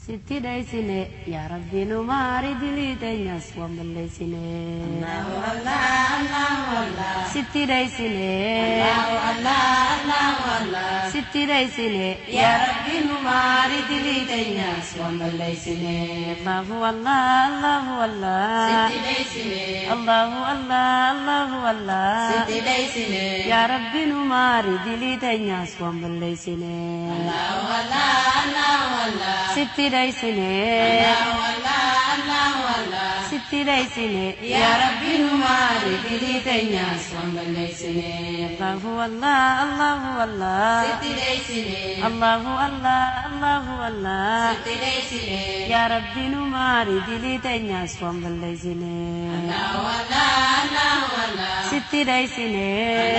Sitti dai sine, ya Rabbi no mari dili tenya swambal dai sine. Allahu Allah, Allahu Allah. Sitti dai sine, Allahu Allah, Allahu Allah. sitti dai sine, Ya Rabbi no mari dili tenya swambal dai sine. Allahu Allah, Allahu Allah. Sitti dai sine. Allahu Allah, Allahu Allah. Sitti dai sine. Ya Rabbi no mari dili tenya swambal dai sine. Allahu Allah, Allahu Allah. Sitti dai sine, Allahu Allah, Allahu Allah. sitti dai sine, Ya Rabbi no mari dili tenya swambal dai sine. Allahu Allah, Allahu Allah. Sitti dai sine. Allahu Allah, Allahu Allah. Sitti dai sine. Ya Rabbi no mari dili tenya swambal dai sine. Allahu Allah, Allahu Allah. Sitti dai sine,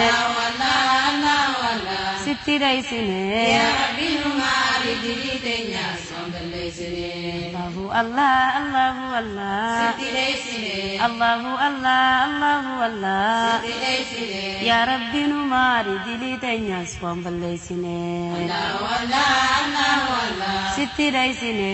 Allahu Allah, Allahu Allah. sitti dai sine. Ya Rabbi no mari dili tenya swambal dai sine. Allahu Allah, Allahu Allah. Sitti dai sine. Allahu Allah, Allahu Allah. Sitti dai sine. Ya Rabbi no mari dili tenya swambal dai sine. Allahu Allah, Allahu Allah. Sitti dai sine,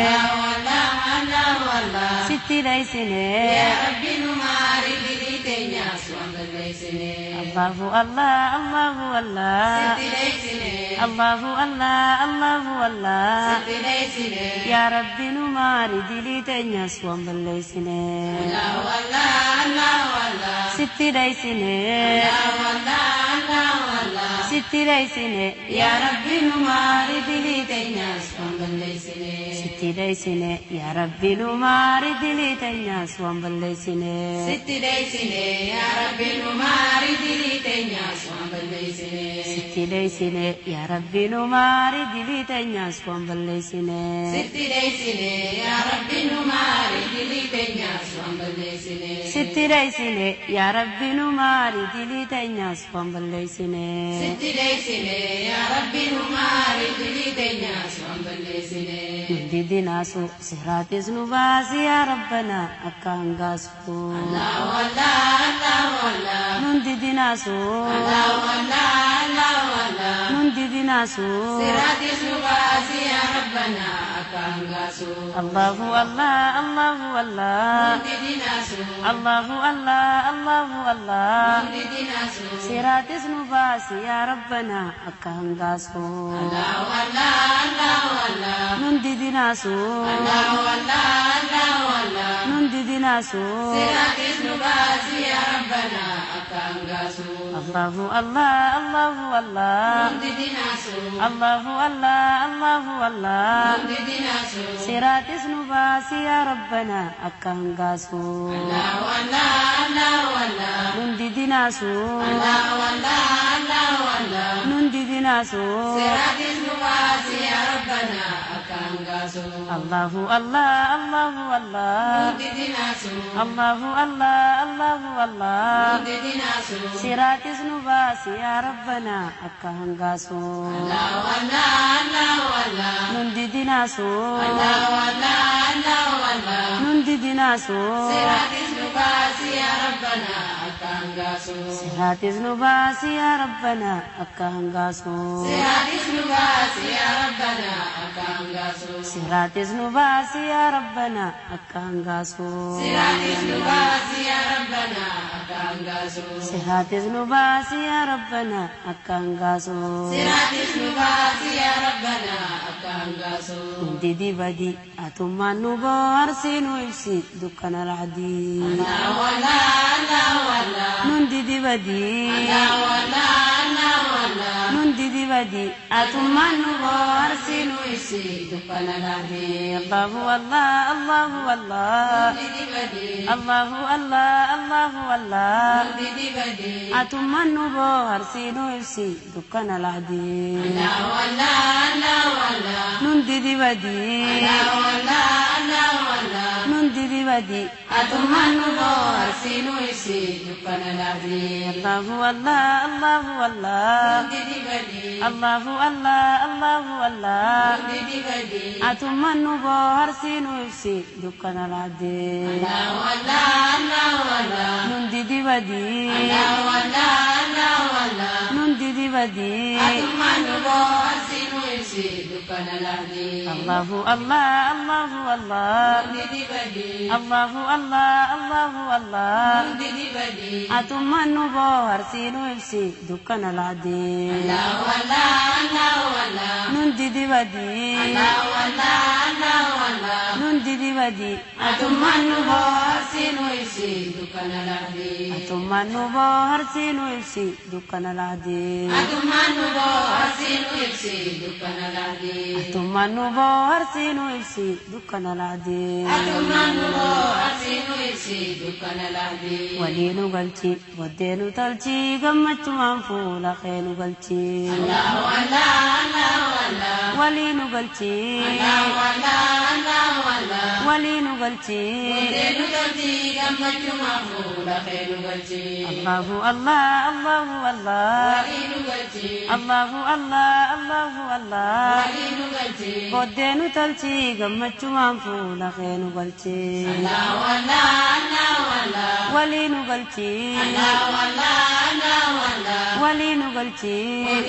Allahu Allah, Allahu Allah. sitti dai sine. Ya Rabbi no mari dili tenya swambal dai sine. Allahu Allah, Allahu Allah. Sitti dai sine. Allahu Allah, Allahu Allah. Sitti dai sine. Ya Rabbi no mari dili tenya swambal dai sine. Allahu Allah, Allahu Allah. Sitti dai sine, Allahu Allah, Allahu Allah. sitti dai sine. Ya Rabbi no mari dili tenya swambal dai sine. Sitti dai sine, ya Rabbi no mari dili tenya swambal dai sine. Sitti dai sine. Ya Rabbi no mari dili tenya swambal dai sine. Sitti dai sine, ya Rabbi no mari dili tenya swambal dai sine. Sitti dai sine. Ya Rabbi no mari dili tenya swambal dai sine. Sitti dai sine, ya Rabbi no mari dili tenya swambal dai sine. Sitti dai sine. Ya Rabbi no mari dili tenya swambal dai sine. Nundi nasu siratis nu basi ya Rabbana akanggasu. Allahu Allah, Allahu Allah. Nundi nasu, Allahu Allah, Allahu Allah. nundi nasu. Siratis nubasi ya Rabbana akanggasu. Allahu Allah, Allahu Allah. Dinasu. Allahu Allah, Allahu Allah. Dinasu. Siratis nu basi ya Rabbana akanggasu. Allahu Allah, Allahu Allah. Nundi nasu, Allahu Allah, Allahu Allah. nundi nasu. Siratis nubasi ya Rabbana akanggasu. Allahu Allah, Allahu Allah. Dinasu. Allahu Allah, Allahu Allah. Dinasu. Siratis nu basi ya Rabbana akanggasu. Allahu Allah, Allahu Allah. Nundi nasu, Allahu Allah, Allahu Allah. nundi nasu. Siratis nubasi ya Rabbana akanggasu. Allahu Allah, Allahu Allah. Dinasu. Allahu Allah, Allahu Allah. Dinasu. Siratis nu basi ya Rabbana akanggasu. Allahu Allah, Allahu Allah. Nundi nasu, Allahu Allah, Allahu Allah. nundi nasu. Siratis nubasi ya Rabbana akanggasu. Siratis nu basi ya Rabbana akanggasu. Siratis nubasi ya Rabbana akanggasu. Siratis nu basi ya Rabbana akanggasu. Siratis nubasi ya Rabbana akanggasu. Siratis nu basi ya Rabbana akanggasu. Siratis nubasi ya Rabbana akanggasu. Didi badi atumman nu bo arsinu ibsi dukkan al-adi. Allahu Allah, Allahu Allah. Nun didi badi, Allahu Allah, Allahu Allah. nun didi badi atumman nu bo arsinu Isi dupanalahi. Allahu Allah, Allahu Allah. Didi badi. Allahu Allah, Allahu Allah. Didi badi. Atumman nu bo arsinu ibsi dukkan al-adi. Allahu Allah, Allahu Allah. Nun didi badi, Allahu Allah, Allahu Allah. nun didi badi Atumanu bo arsinu isi dupanalahi. Allahu Allah, Allahu Allah. Didi badi. Allahu Allah, Allahu Allah. Didi badi. Atumman nu bo arsinu ibsi dukkan al-adi. Allahu Allah, Allahu Allah. Nun didi badi, Allahu Allah, Allahu Allah. nun didi dibadi atumanu boharsinu ibsi dukkana lahdi Allahu Allah Allahu Allah nundi dibadi Allahu Allah Allahu Allah nundi dibadi atumanu boharsinu ibsi dukkana lahdi Allahu Allah Allahu Allah nundi dibadi Allahu Allah Allahu Allah nundi dibadi atumanu boharsinu ibsi dukkana lahdi atumanu boharsinu ibsi dukkana lahdi atumanu boharsinu ibsi dukkana lahdi atumanu boharsinu ibsi dukkana lahdi atumanu boharsinu ibsi dukkana lahdi waliinu galchi boddeenu talchi gammachumaan fuula keenu galchi Allahu Allah Allahu Allah waliinu galchi Allahu Allah Allahu Allah waliinu galchi Deenu galchi gammachuma fuula keenu galchi Allahu Allah Allahu Allah Waliinu galchi Allahu Allah Allahu Allah Waliinu galchi boddeenu talchi gammachumaan fuula keenu galchi Allahu Allah Allahu Allah waliinu galchi Allahu Allah Allahu Allah waliinu galchi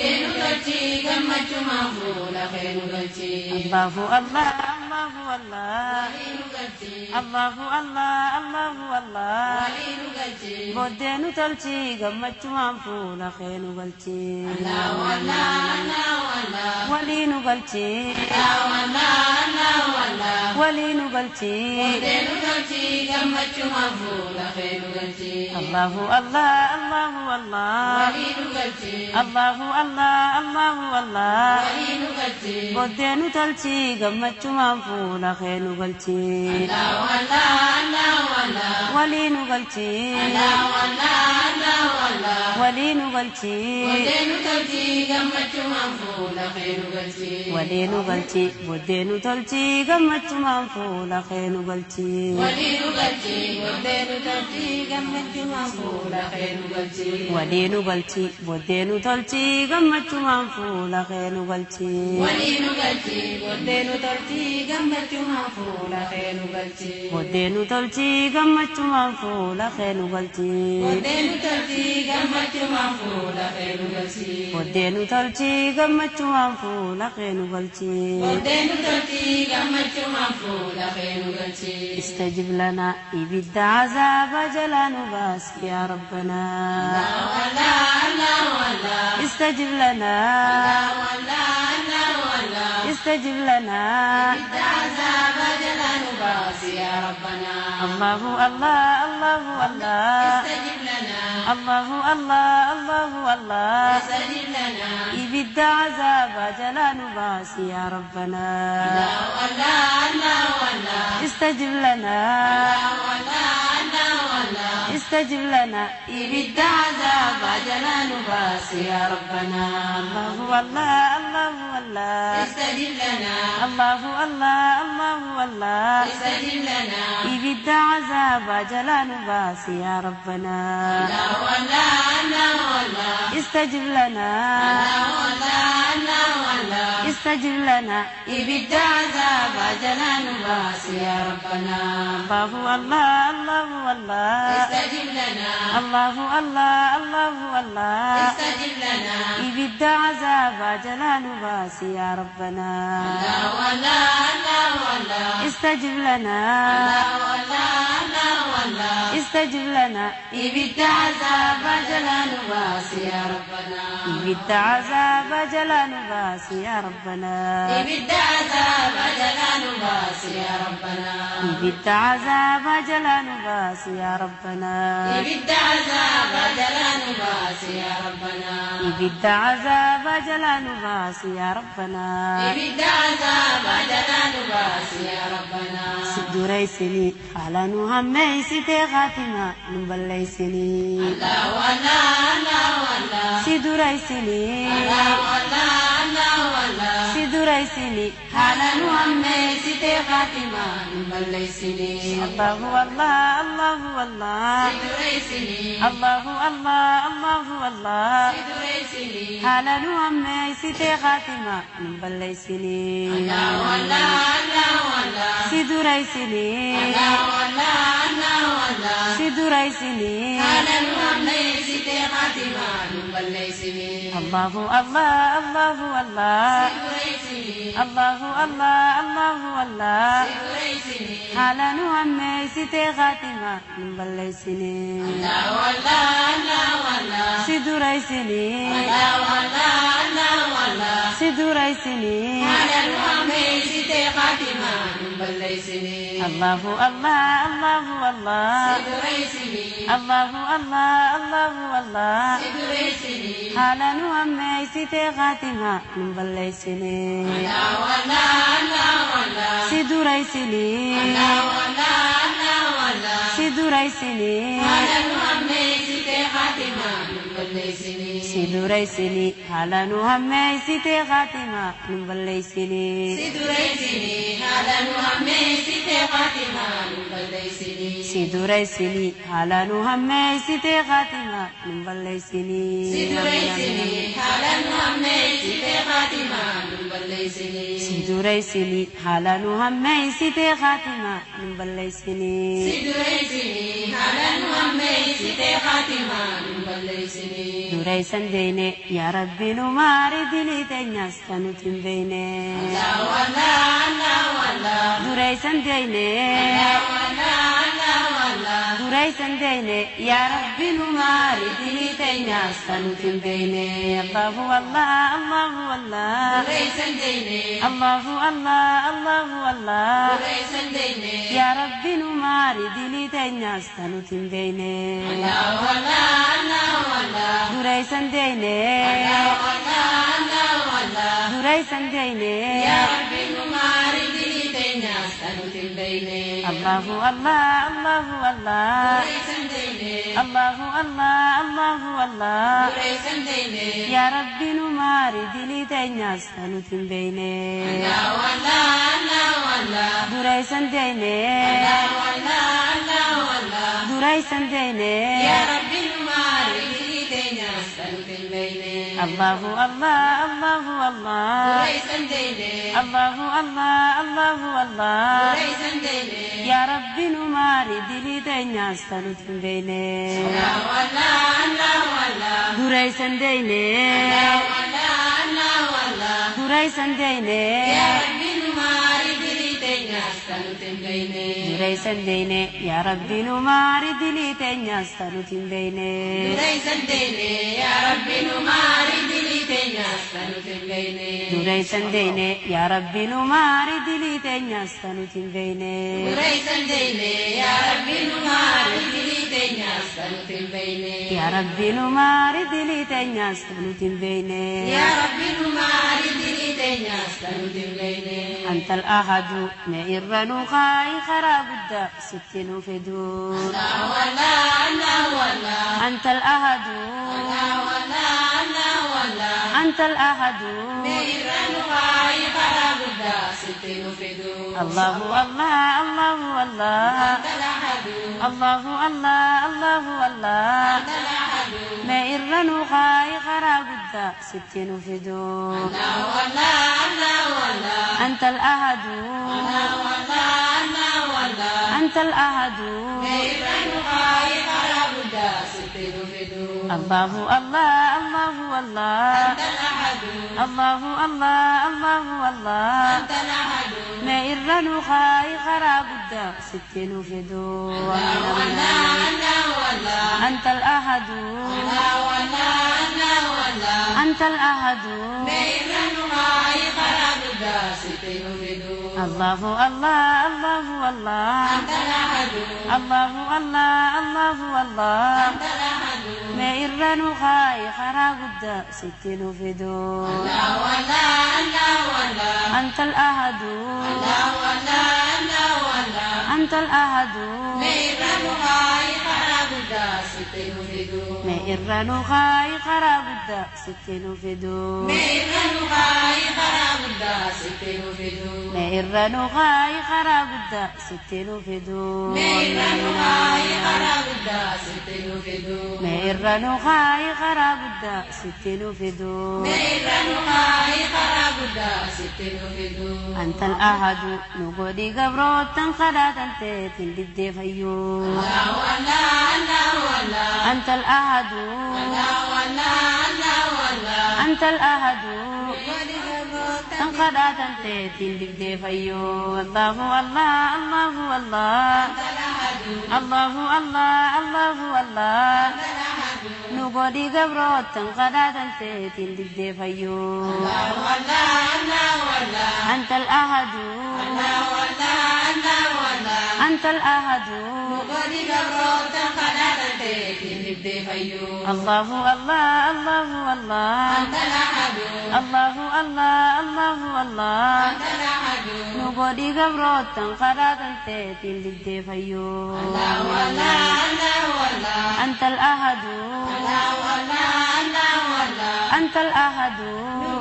Deenu galchi gammachuma fuula keenu galchi Allahu Allah Allahu Allah Waliinu galchi Allahu Allah Allahu Allah Waliinu galchi boddeenu talchi gammachumaan fuula keenu galchi Allahu Allah Allahu Allah waliinu galchi Allahu Allah Allahu Allah waliinu galchi Deenu galchi gammachuma fuula keenu galchi Allahu Allah Allahu Allah Waliinu galchi Allahu Allah Allahu Allah Waliinu galchi boddeenu talchi gammachumaan fuula keenu galchi Allahu Allah Allahu Allah waliinu galchi Allahu Allah Allahu Allah waliinu galchi Deenu galchi gammachuma fuula keenu galchi waliinu galchi boddeenu talchi gammachumaan fuula keenu galchi Waliinu galchi Deenu galchi gammachuma fuula keenu galchi waliinu galchi boddeenu talchi gammachumaan fuula keenu galchi Waliinu galchi Deenu galchi gammachuma fuula keenu galchi boddeenu talchi gammachumaan fuula keenu galchi Deenu galchi gammachuma fuula keenu galchi boddeenu talchi gammachumaan fuula keenu galchi Deenu galchi gammachuma fuula keenu galchi استجب لنا إبد عذاب جلال باس يا ربنا Allahu Allah Allahu Allah استجب لنا Allahu Allah Allahu Allah استجب لنا عذاب جلال باس يا ربنا الله الله الله الله استجب لنا الله الله الله الله استجب لنا إبد عذاب جلال باس يا ربنا الله الله الله الله استجب لنا استجب لنا إبد عذاب جلال باس يا ربنا الله الله الله الله استجب لنا الله الله الله الله استجب لنا إبد عذاب جلال باس يا ربنا الله الله الله الله استجب لنا استجب لنا إبد عذاب جلال باس يا ربنا الله الله الله الله استجب لنا الله الله الله الله استجب لنا إبد عذاب جلال باس يا ربنا الله الله الله الله استجب لنا استجب لنا إبد عذاب جلال باس يا ربنا إبد عذاب جلال باس يا ربنا إبد عذاب جلال باس يا ربنا إبد عذاب جلال باس يا ربنا إبد عذاب جلال باس يا ربنا إبد عذاب جلال باس يا ربنا إبد عذاب جلال باس يا ربنا سدريسني على نهمي ستي خاتمة نبليسني الله الله الله الله سدريسني الله الله الله الله سدريسني على نهمي ستي خاتمة نبليسني الله الله الله الله سدريسني الله الله الله الله سدريسني على نهمي ستي خاتمة نبليسني الله الله الله الله سدريسني الله الله الله الله سدريسني على نهمي ستي خاتمة خاتمة نبليسني الله الله الله الله سيدريسني الله الله الله الله سيدريسني حالا نهمي ستي خاتمة نبليسني الله والله الله والله سيدريسني الله والله الله والله سيدريسني حالا نهمي ستي خاتمة نبليسني الله الله الله الله سيدريسني الله الله الله الله سيدريسني حالا نهمي ستي خاتمة نبليسني الله والله الله والله سيدريسني الله والله الله والله سيدريسني حالا نهمي ستي خاتمة نبليسني سيدريسني حالا نهمي ستي خاتمة نبليسني سيدريسني حالا نهمي ستي خاتمة نبليسني سيدريسني حالا نهمي ستي خاتمة نبليسني سيدريسني حالا نهمي ستي خاتمة نبليسني سيدريسني حالا نهمي ستي خاتمة نبليسني سيدريسني حالا نهمي ستي خاتمة نبليسني دريسن ديني يا ربي نماري دلي تنياس تنتم بيني الله والله الله والله دريسن ديني الله والله الله والله دريسن ديني يا ربي نماري دلي تنياس تنتم بيني الله والله الله والله دريسن ديني الله الله الله والله دريسن ديني يا ربي نماري دلي تنياس تنتم بيني الله والله الله والله دريسن ديني الله والله الله والله دريسن ديني يا ربي نماري دلي تنياس تنتم بيني الله الله الله الله دريسن ديني الله الله الله الله دريسن ديني يا ربي نماري دلي تنياس تنتم بيني الله والله الله والله دريسن ديني الله والله الله والله دريسن ديني يا ربي نماري دلي تنياس تنتم بيني الله الله الله الله دريسن ديني الله الله الله الله دريسن ديني يا ربي نماري دلي تنياس تنتم بيني الله والله الله والله دريسن ديني الله والله الله والله دريسن ديني يا ربي نماري دلي تنياس تنتم بيني دريسن ديني يا ربي نماري دلي تنياس تنتم بيني دريسن ديني يا ربي نماري دلي تنياس تنتم بيني دريسن ديني يا ربي نماري دلي تنياس تنتم بيني دريسن ديني يا ربي نماري دلي تنياس تنتم بيني يا ربي نماري دلي تنياس تنتم بيني يا ربي نماري دلي تنياس تنتم بيني أنت الأحد نئر نخاي خراب الدا ستين فدور الله والله الله والله أنت الأحد الله والله الله والله أنت الأحد ميران غاي خرابدا ستين فدو الله الله الله الله أنت الأحد الله الله الله الله أنت الأحد ما إرنو خاي خراب الدا ستين فدور الله والله الله والله أنت الأحد الله والله الله والله أنت الأحد ميران غاي خرابدا ستين فدو الله الله الله الله أنت الأحد الله الله الله الله أنت الأحد ما إرنو خاي خراب الدا ستين فدور الله والله الله والله أنت الأحد الله والله الله والله أنت الأحد ميران غاي خرابدا ستين فدو الله الله الله الله أنت الأحد الله الله الله الله أنت الأحد ما إرنو خاي خراب الدا ستين فدور الله والله الله والله أنت الأحد الله والله الله والله أنت الأحد ميران غاي خرابدا ستين فدو ما إرنو خاي خراب الدا ستين فدور ميران غاي خرابدا ستين فدو ما إرنو خاي خراب الدا ستين فدور ميران غاي خرابدا ستين فدو ما إرنو خاي خراب الدا ستين فدور ميران غاي خرابدا guddaa sitti dhufitu. Antal ahadu nu godhi gabrootan kadhaatan teetiin dibdee fayyoo. Allahu Allah, Allahu Allah. Antal ahadu. Allahu Allah, Allahu Allah. Antal ahadu. Tan kadhaatan teetiin dibdee fayyoo. Allahu Allah, Allahu Allah. Allahu Allah, Allahu Allah. Nu godhi gabrootan kadhaatan teetiin dibdee fayyoo. Allahu Allah, Allahu Allah. Antal ahadu. Allahu Allah, Allahu Allah. Antal ahadu. Godhi gabrootan kadhaatan teetiin dibdee fayyoo. Allahu Allah, Allahu Allah. Antal ahadu. Allahu Allah, Allahu Allah. Antal ahadu. Nu godhi gabrootan kadhaatan teetiin dibdee fayyoo. Allahu Allah, Allahu Allah. Antal ahadu. Allahu Allah, Allahu Allah. Antal ahadu.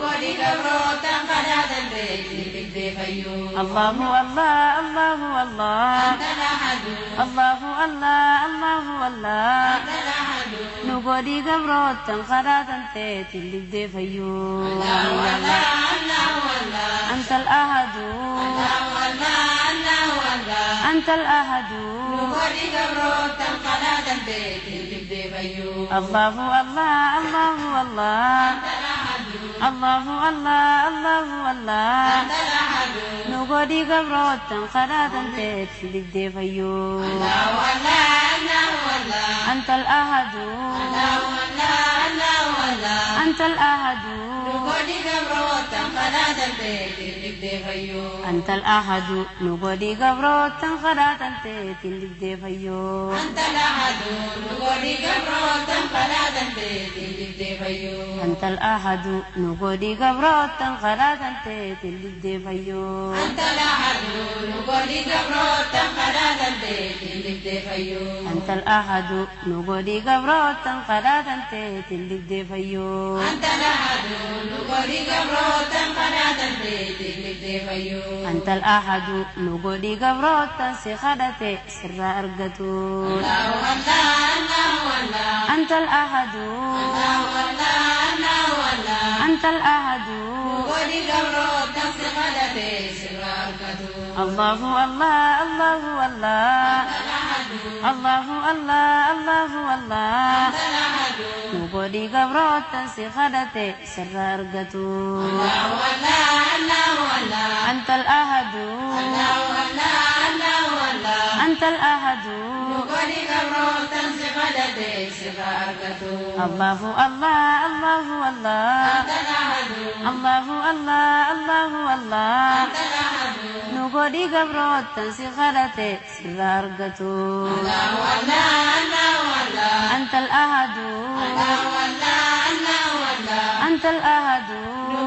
Godhi gabrootan kadhaatan teetiin dibdee fayyoo. Allahu Allah, Allahu Allah. Antal ahadu. Allahu Allah, Allahu Allah. Antal ahadu. Nu godhi gabrootan kadhaatan teetiin dibdee fayyoo. Allahu Allah, Allahu Allah. Antal ahadu. Allahu Allah, Allahu Allah. Antal ahadu. Godhi gabrootan kadhaatan teetiin dibdee fayyoo. Allahu Allah, Allahu Allah. Antal ahadu. Allahu Allah, Allahu Allah. Antal ahadu. Nu godhi gabrootan kadhaatan teetiin dibdee fayyoo. Allahu Allah, Allahu Allah. Antal ahadu. Allahu Allah, Allahu Allah. Antal ahadu. Godhi gabrootan kadhaatan teetiin dibdee fayyoo. Antal ahadu. Nu godhi gabrootan kadhaatan teetiin dibdee fayyoo. Antal ahadu. Godhi gabrootan kadhaatan teetiin dibdee fayyoo. Antal ahadu. Nu godhi gabrootan kadhaatan teetiin dibdee fayyoo. Antal ahadu. Godhi gabrootan kadhaatan teetiin dibdee fayyoo. Antal ahadu. Nu godhi gabrootan kadhaatan teetiin dibdee fayyoo. Antal ahadu. Godhi gabrootan kadhaatan teetiin dibdee fayyoo. Antal ahadu. Nu godhi gabrootan si kadhate sirraa argatu. Allahu Allah, Allahu Allah. Antal ahadu. Allahu Allah, Allahu Allah. Antal ahadu. Godhi gabrootan si kadhate sirraa argatu. Allahu Allah, Allahu Allah. Allahu Allah, Allahu Allah. Antal ahadu. Nu godhi gabrootan si kadhate sirraa argatu. Allahu Allah, Allahu Allah. Antal ahadu. Allahu Allah, Allahu Allah. Antal ahadu. Godhi gabrootan si kadhate sirraa argatu. Allahu Allah, Allahu Allah. Antal ahadu. Allahu Allah, Allahu Allah. Antal ahadu. Nu godhi gabrootan si kadhate sirraa argatu. Allahu Allah, Allahu Allah. Antal ahadu. Allahu Allah, Allahu Allah. Antal ahadu.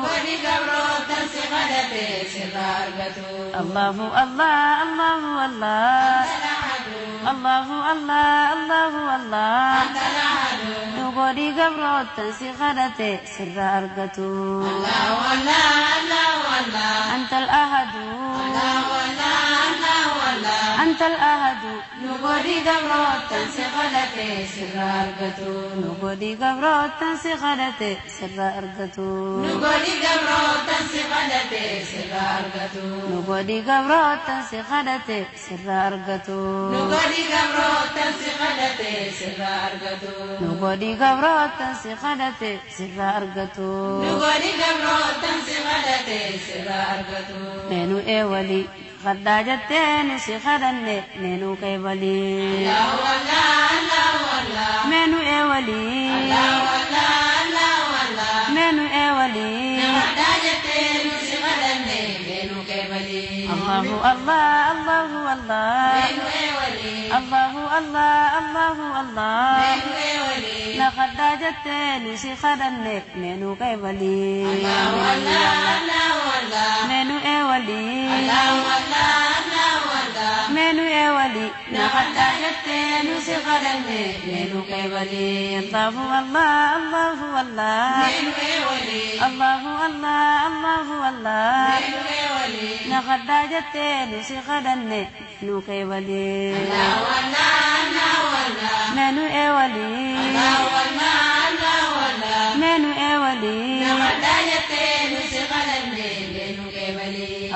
Godhi gabrootan si kadhate sirraa argatu. Allahu Allah, Allahu Allah. Antal ahadu. Allahu Allah, Allahu Allah. Antal ahadu. Nu godhi gabrootan si kadhate sirraa argatu. Allahu Allah, Allahu Allah. Antal ahadu. Allahu Allah, Allahu Allah. Antal ahadu. Nu godhi gabrootan si kadhate sirraa argatu. Nu godhi gabrootan si kadhate sirraa argatu. Nu godhi gabrootan si kadhate sirraa argatu. Nu godhi gabrootan si kadhate sirraa argatu. Nu godhi gabrootan si kadhate sirraa argatu. Nu godhi gabrootan si kadhate sirraa argatu. Nu godhi gabrootan si kadhate sirraa argatu. Neenu eewali kadhaa jettee nu si kadhanne neenu qeebali. Allahu Allah, Allahu Allah. Meenu eewali. Allahu Allah, Allahu Allah. Meenu eewali. Kadhaa jettee nu si kadhanne neenu qeebali. Allahu Allah, Allahu Allah. Neenu eewali. Allahu Allah, Allahu Allah. Neenu eewali. Na kadhaa jettee nu si kadhanne neenu qeebali. Allahu Allah, Allahu Allah. Meenu eewali. Allahu Allah, Allahu Allah. Meenu eewali. Na kadhaa jettee nu si kadhanne neenu qeebali. Allahu Allah, Allahu Allah. Neenu eewali. Allahu Allah, Allahu Allah. Neenu eewali. Na kadhaa jettee nu si kadhanne nu qeebali. Allahu Allah, Allahu Allah. Meenu eewali. Allahu Allah, Allahu Allah. Meenu eewali. Na kadhaa jettee nu si kadhanne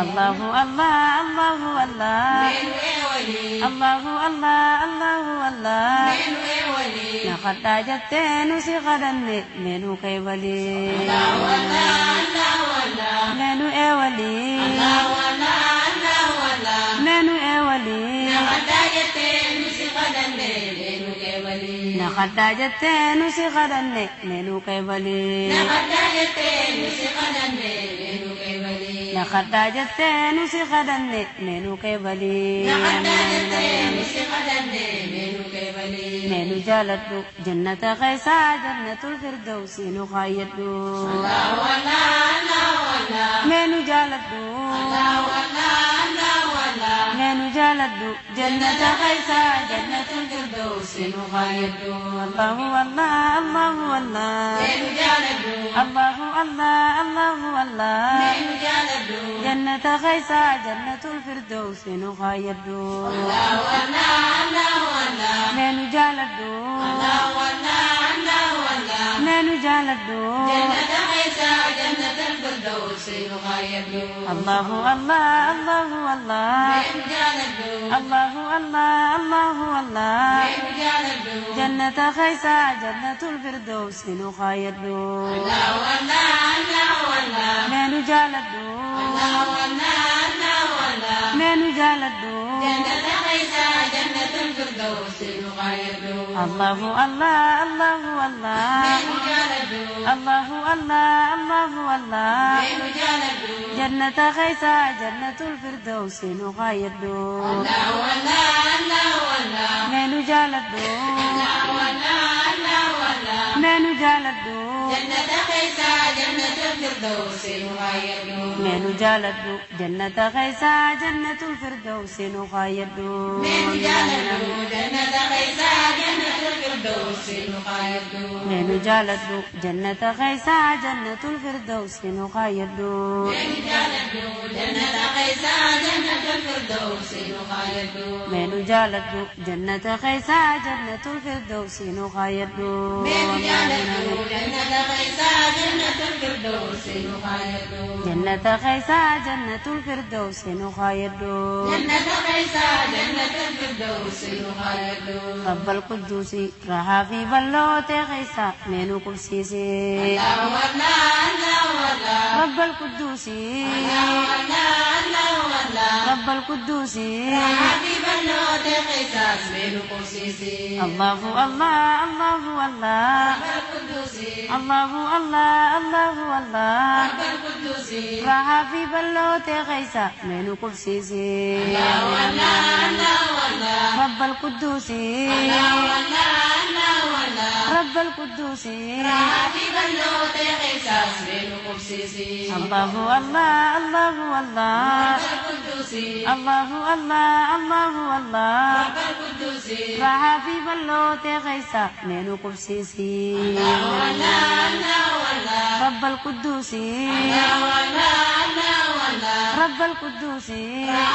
الله الله الله الله menu ewali الله الله الله الله menu ewali لقد أجدتين سيغدني منو كيولي Allah Allah Allah Allah منو أولي Allah Allah Allah Allah منو أولي nakadayatin si kadande menu ewali لقد أجدتين سيغدني منو كيولي nakadayatin si kadande menu ewali لقد أجدتين سيغدني منو كيولي nakadayatin si kadande menu ewali منو جالدو جنة غيسا جنة الفردوس نخايدو Allah Allah Allah Allah منو جالدو Allah Allah Allah Allah منو جالدو جنة غيسا جنة الفردوس نخايدو الله الله الله الله menu jaladu الله الله الله الله menu jaladu جنة غيسا جنة الفردوس نخايدو Allah Allah Allah Allah منو جالدو Allah Allah Allah Allah منو جالدو جنة عيسى جنة الفردوس نخايدو الله الله الله الله menu jaladu الله الله الله الله menu jaladu جنة غيسا جنة الفردوس نخايدو Allah Allah Allah Allah منو جالدو Allah Allah Allah Allah منو جالدو جنة عيسى جنة الفردوس نخايدو الله الله الله الله menu jaladu الله الله الله الله menu jaladu جنة غيسا جنة الفردوس نخايدو Allah Allah Allah Allah منو جالدو Allah Allah Allah Allah منو جالدو جنة عيسى جنة الفردوس نخايدو منو جالدو جنة غيسا جنة الفردوس نخايدو menu jaladu جنة عيسى جنة الفردوس نخايدو منو جالدو جنة غيسا جنة الفردوس نخايدو menu jaladu جنة عيسى جنة الفردوس نخايدو منو جالدو جنة غيسا جنة الفردوس نخايدو menu jaladu جنة عيسى جنة الفردوس نخايدو جنة غيسا جنة الفردوس نخايدو جنة عيسى جنة الفردوس نخايدو رب القدوس رها في بلوت غيسا منو كبسيسي الله الله الله الله رب القدوس الله الله الله رب القدوس حبيب اللوت قصاص من قصيصي الله الله الله الله رب القدوس الله الله الله الله رب القدوس رها في بلوت غيسا منو كبسيسي الله الله الله الله رب القدوس الله الله الله الله رب القدوس حبيب اللوت قصاص من قصيصي الله الله الله الله رب القدوس الله الله الله الله رب القدوس رها في بلوت غيسا منو كبسيسي الله الله الله الله رب القدوس الله الله الله الله رب القدوس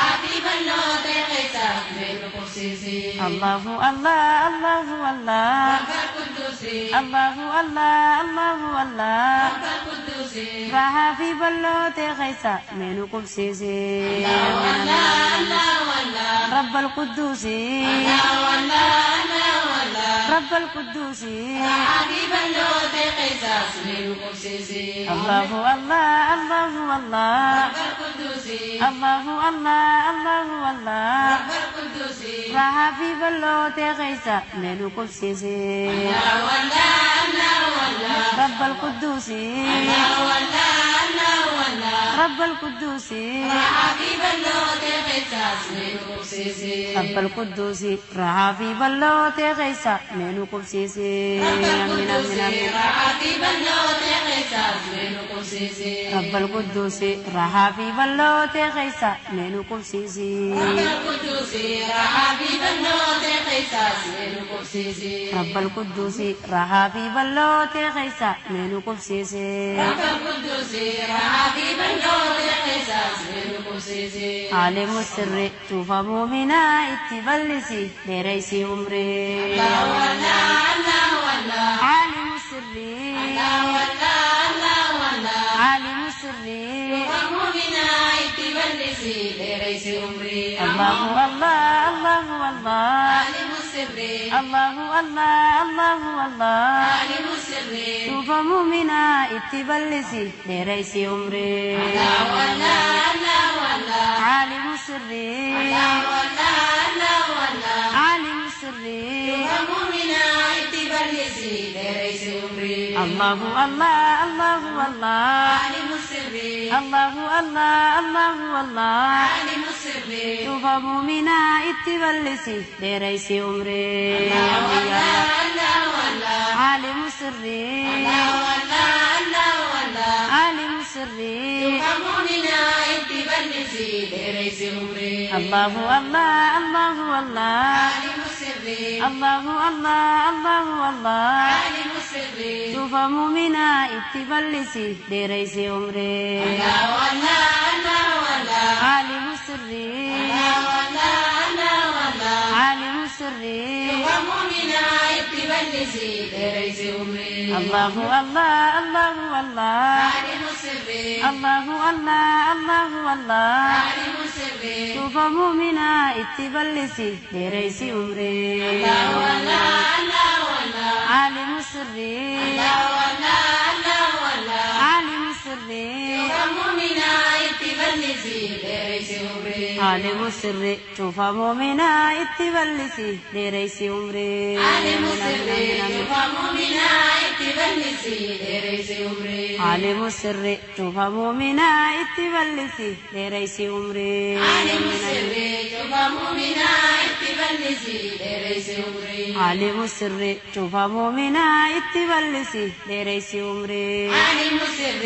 حبيب اللوت قصاص من قصيصي الله الله الله الله رب القدوس الله الله الله الله رب القدوس رها في بلوت غيسا منو كبسيسي الله الله الله الله رب القدوس الله الله الله الله رب القدوس حبيب اللوت قصاص من قصيصي الله الله الله الله رب القدوس الله الله الله الله رب القدوس رها في بلوت غيسا منو كبسيسي الله الله الله الله رب القدوس الله الله الله الله رب القدوس حبيب اللوت قصاص من قصيصي رب القدوس رها في بلوت غيسا منو كبسيسي رب امين القدوس امين امين حبيب اللوت قصاص من قصيصي رب القدوس رها في بلوت غيسا منو كبسيسي رب القدوس حبيب اللوت قصاص من قصيصي رب القدوس رها في بلوت غيسا منو كبسيسي رب القدوس حبيب اللوت قصاص من قصيصي عالم السر شوف مؤمنا اتبلسي لريسي عمري الله الله الله الله عالم السر الله الله الله الله عالم السر ومؤمنا اتبلسي بلسي ليس عمري الله الله الله الله عالم السر الله الله الله الله عالم السر شوف مؤمنا اتبلسي لرئيس عمري الله والله الله والله عالم سري الله والله الله والله عالم سري ومؤمنا اتبلسي ليس عمري الله الله الله الله عالم السر الله الله الله الله عالم السر شوف مؤمنا اتبلسي لرئيس عمري الله والله الله والله عالم سري الله والله الله والله عالم سري ومؤمنا اتبلسي ليس عمري الله الله الله الله عالم السر الله الله الله الله عالم السر شوف مؤمنا اتبلسي لرئيس عمري الله والله الله والله عالم سري الله والله الله والله عالم سري ومؤمنا اتبلسي ليس عمري الله الله الله الله عالم السر الله الله الله الله عالم السر شوف مؤمنا اتبلسي لرئيس عمري الله والله الله والله عالم سري الله والله الله والله عالم سري ومؤمنا اتبلسي ليس عمري عالم السر شوف مؤمنا اتبلسي لرئيس عمري عالم السر ومؤمنا اتبلسي ليس عمري عالم السر شوف مؤمنا اتبلسي لرئيس عمري عالم السر ومؤمنا اتبلسي ليس عمري عالم السر شوف مؤمنا اتبلسي لرئيس عمري عالم السر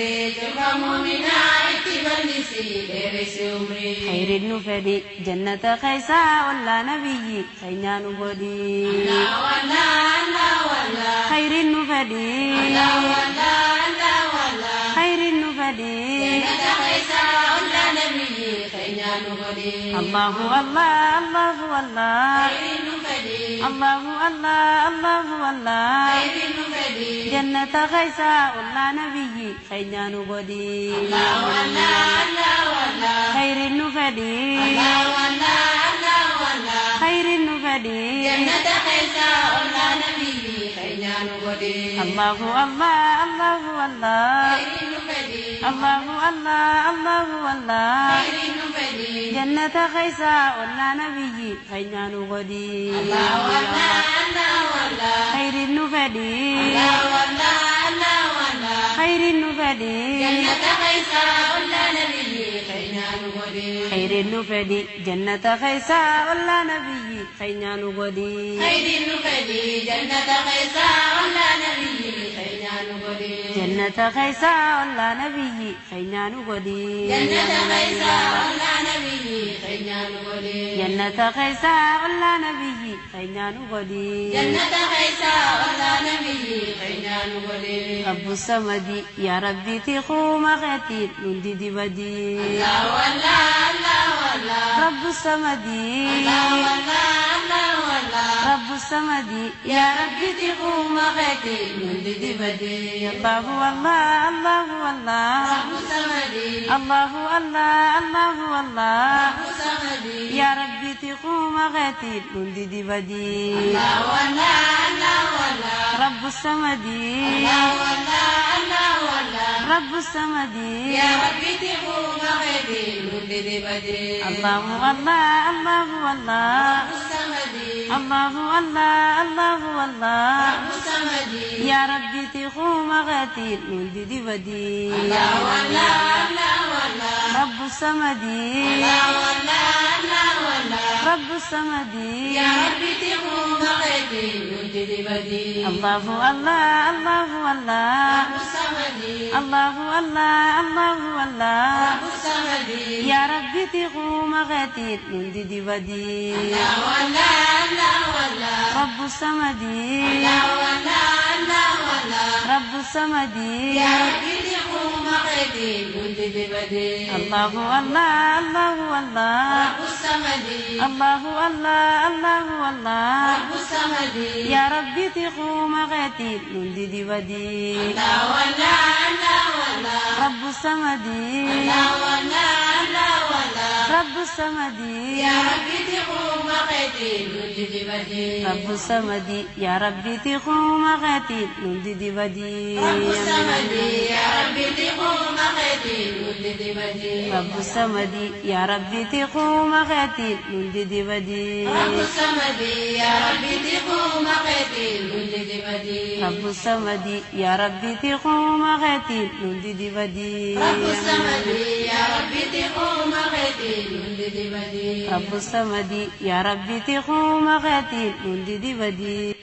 ومؤمنا اتبلسي ليس عمري خير النفدي جنة خيسا ولا نبي خينان بودي الله والله الله والله خير النفدي الله والله الله والله خير النفدي جنة خيسا ولا نبي خينان بودي الله الله الله الله خير النفدي الله الله الله الله خير النفدي جنة خيسا ولا نبي خينان بودي الله والله الله والله خير النفدي الله والله الله والله خير النفدي جنة خيسا ولا نبي خينان بودي الله الله الله الله خير النفدي الله الله الله الله خير النفدي جنة خيسا ولا نبي خينان بودي الله والله الله والله خير النفدي الله والله الله والله خير النفدي جنة خيسا ولا نبي خينان بودي خير النفدي جنة خيسا ولا نبي خينان بودي خير النفدي جنة خيسا ولا نبي خينان بودي جنة خيسا ولا نبي خينان بودي جنة خيسا ولا نبي خينان بودي جنة خيسا ولا نبي خينان بودي جنة خيسا ولا نبي خينان بودي رب الصمد يا ربي تخو مغتي نندي دي بدي الله والله الله والله رب الصمد الله والله الله والله رب الصمد يا ربي تخو مغتي نندي دي بدي الله والله الله والله رب الصمدي الله الله الله والله رب الصمدي يا ربي تخو مغتي نندي دي بدي الله والله الله والله رب الصمد الله والله الله والله رب الصمد يا ربي تقوم غيبي ولد بدري الله الله الله والله رب الصمدي الله الله الله والله رب الصمدي يا ربي تخوم غتي نولد بدي الله والله الله والله رب الصمد الله والله الله والله رب الصمد يا ربي تقوم غيبي ولد بدري الله الله الله والله رب الصمدي الله الله الله والله رب الصمدي يا ربي تخوم غتي نولد بدي الله والله الله والله رب الصمد الله والله الله والله رب الصمد يا ربي تقوم غيبي ولد بدري الله الله الله والله رب الصمدي الله الله الله والله رب الصمدي يا ربي تقوم غتي نولد بدي الله والله الله والله رب الصمد الله والله الله والله رب الصمد يا ربي تقوم غيتي نجد بدي رب الصمد يا ربي تقوم غيتي نجد بدي رب الصمد يا ربي تقوم غيتي نجد بدي رب الصمد يا ربي تقوم غيتي نجد بدي رب الصمد يا ربي تقوم غيتي نجد بدي رب الصمد يا ربي تقوم غيتي نجد بدي رب الصمد يا ربي تقوم غيتي نجد بدي رب الصمد يا ربي تقوم غيتي نجد بدي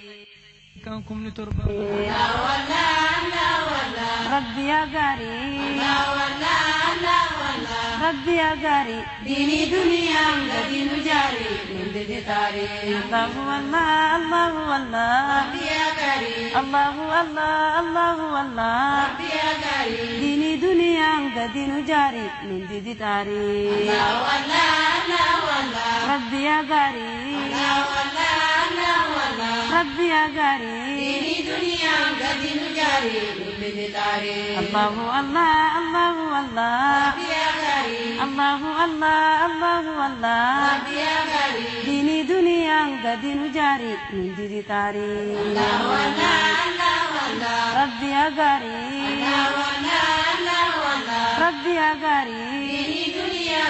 كانكم لتربى لا ولا لا ولا ربي يا غاري لا ولا لا ولا ربي يا غاري ديني دنيا دين جاري نجد تاري الله والله الله والله ربي يا كريم الله الله الله والله ربي يا كريم ديني دنيا قدين جاري من دي تاري لا ولا لا ولا ربي يا غاري لا ولا لا ولا ربي يا غاري ديني دنيا دين جاري نجد تاري الله الله الله والله ربي يا كريم الله الله الله والله ربي يا كريم ديني دنيا قدين جاري من دي تاري لا ولا لا ولا ربي يا غاري لا ولا لا ولا ربي يا غاري ديني دنيا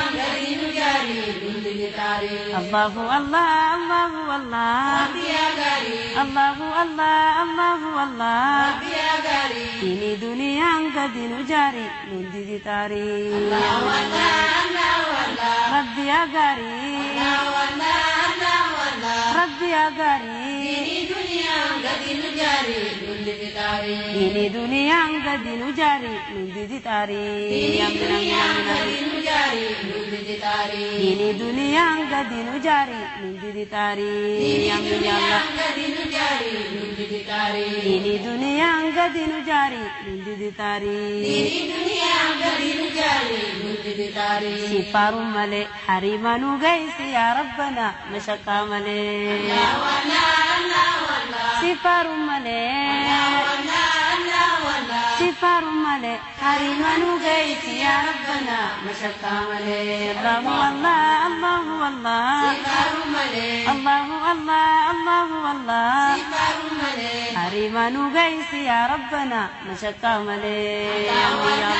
دين جاري نجد تاري الله الله الله والله ربي يا كريم الله الله الله والله ربي يا كريم ديني دنيا قدين جاري من دي تاري لا ولا لا ولا ربي يا غاري لا ولا لا ولا ربي يا غاري ديني دنيا دين جاري نجد تاري ديني دنيا قدين جاري من دي تاري ديني دنيا دين جاري نجد تاري ديني دنيا قدين جاري من دي تاري ديني يا دنيا الله دين جاري نجد تاري ديني دنيا قدين جاري من دي تاري ديني دنيا دين جاري نجد تاري سفار ملي حريمانو قيس يا ربنا مشقا ملي لا ولا لا ولا سفار ملي لا ولا لا ولا سفار ملي حريمانو قيس يا ربنا مشقا ملي الله والله الله والله سفر ملي الله الله الله والله سفر ملي حريمانو قيس يا ربنا مشقا ملي لا ولا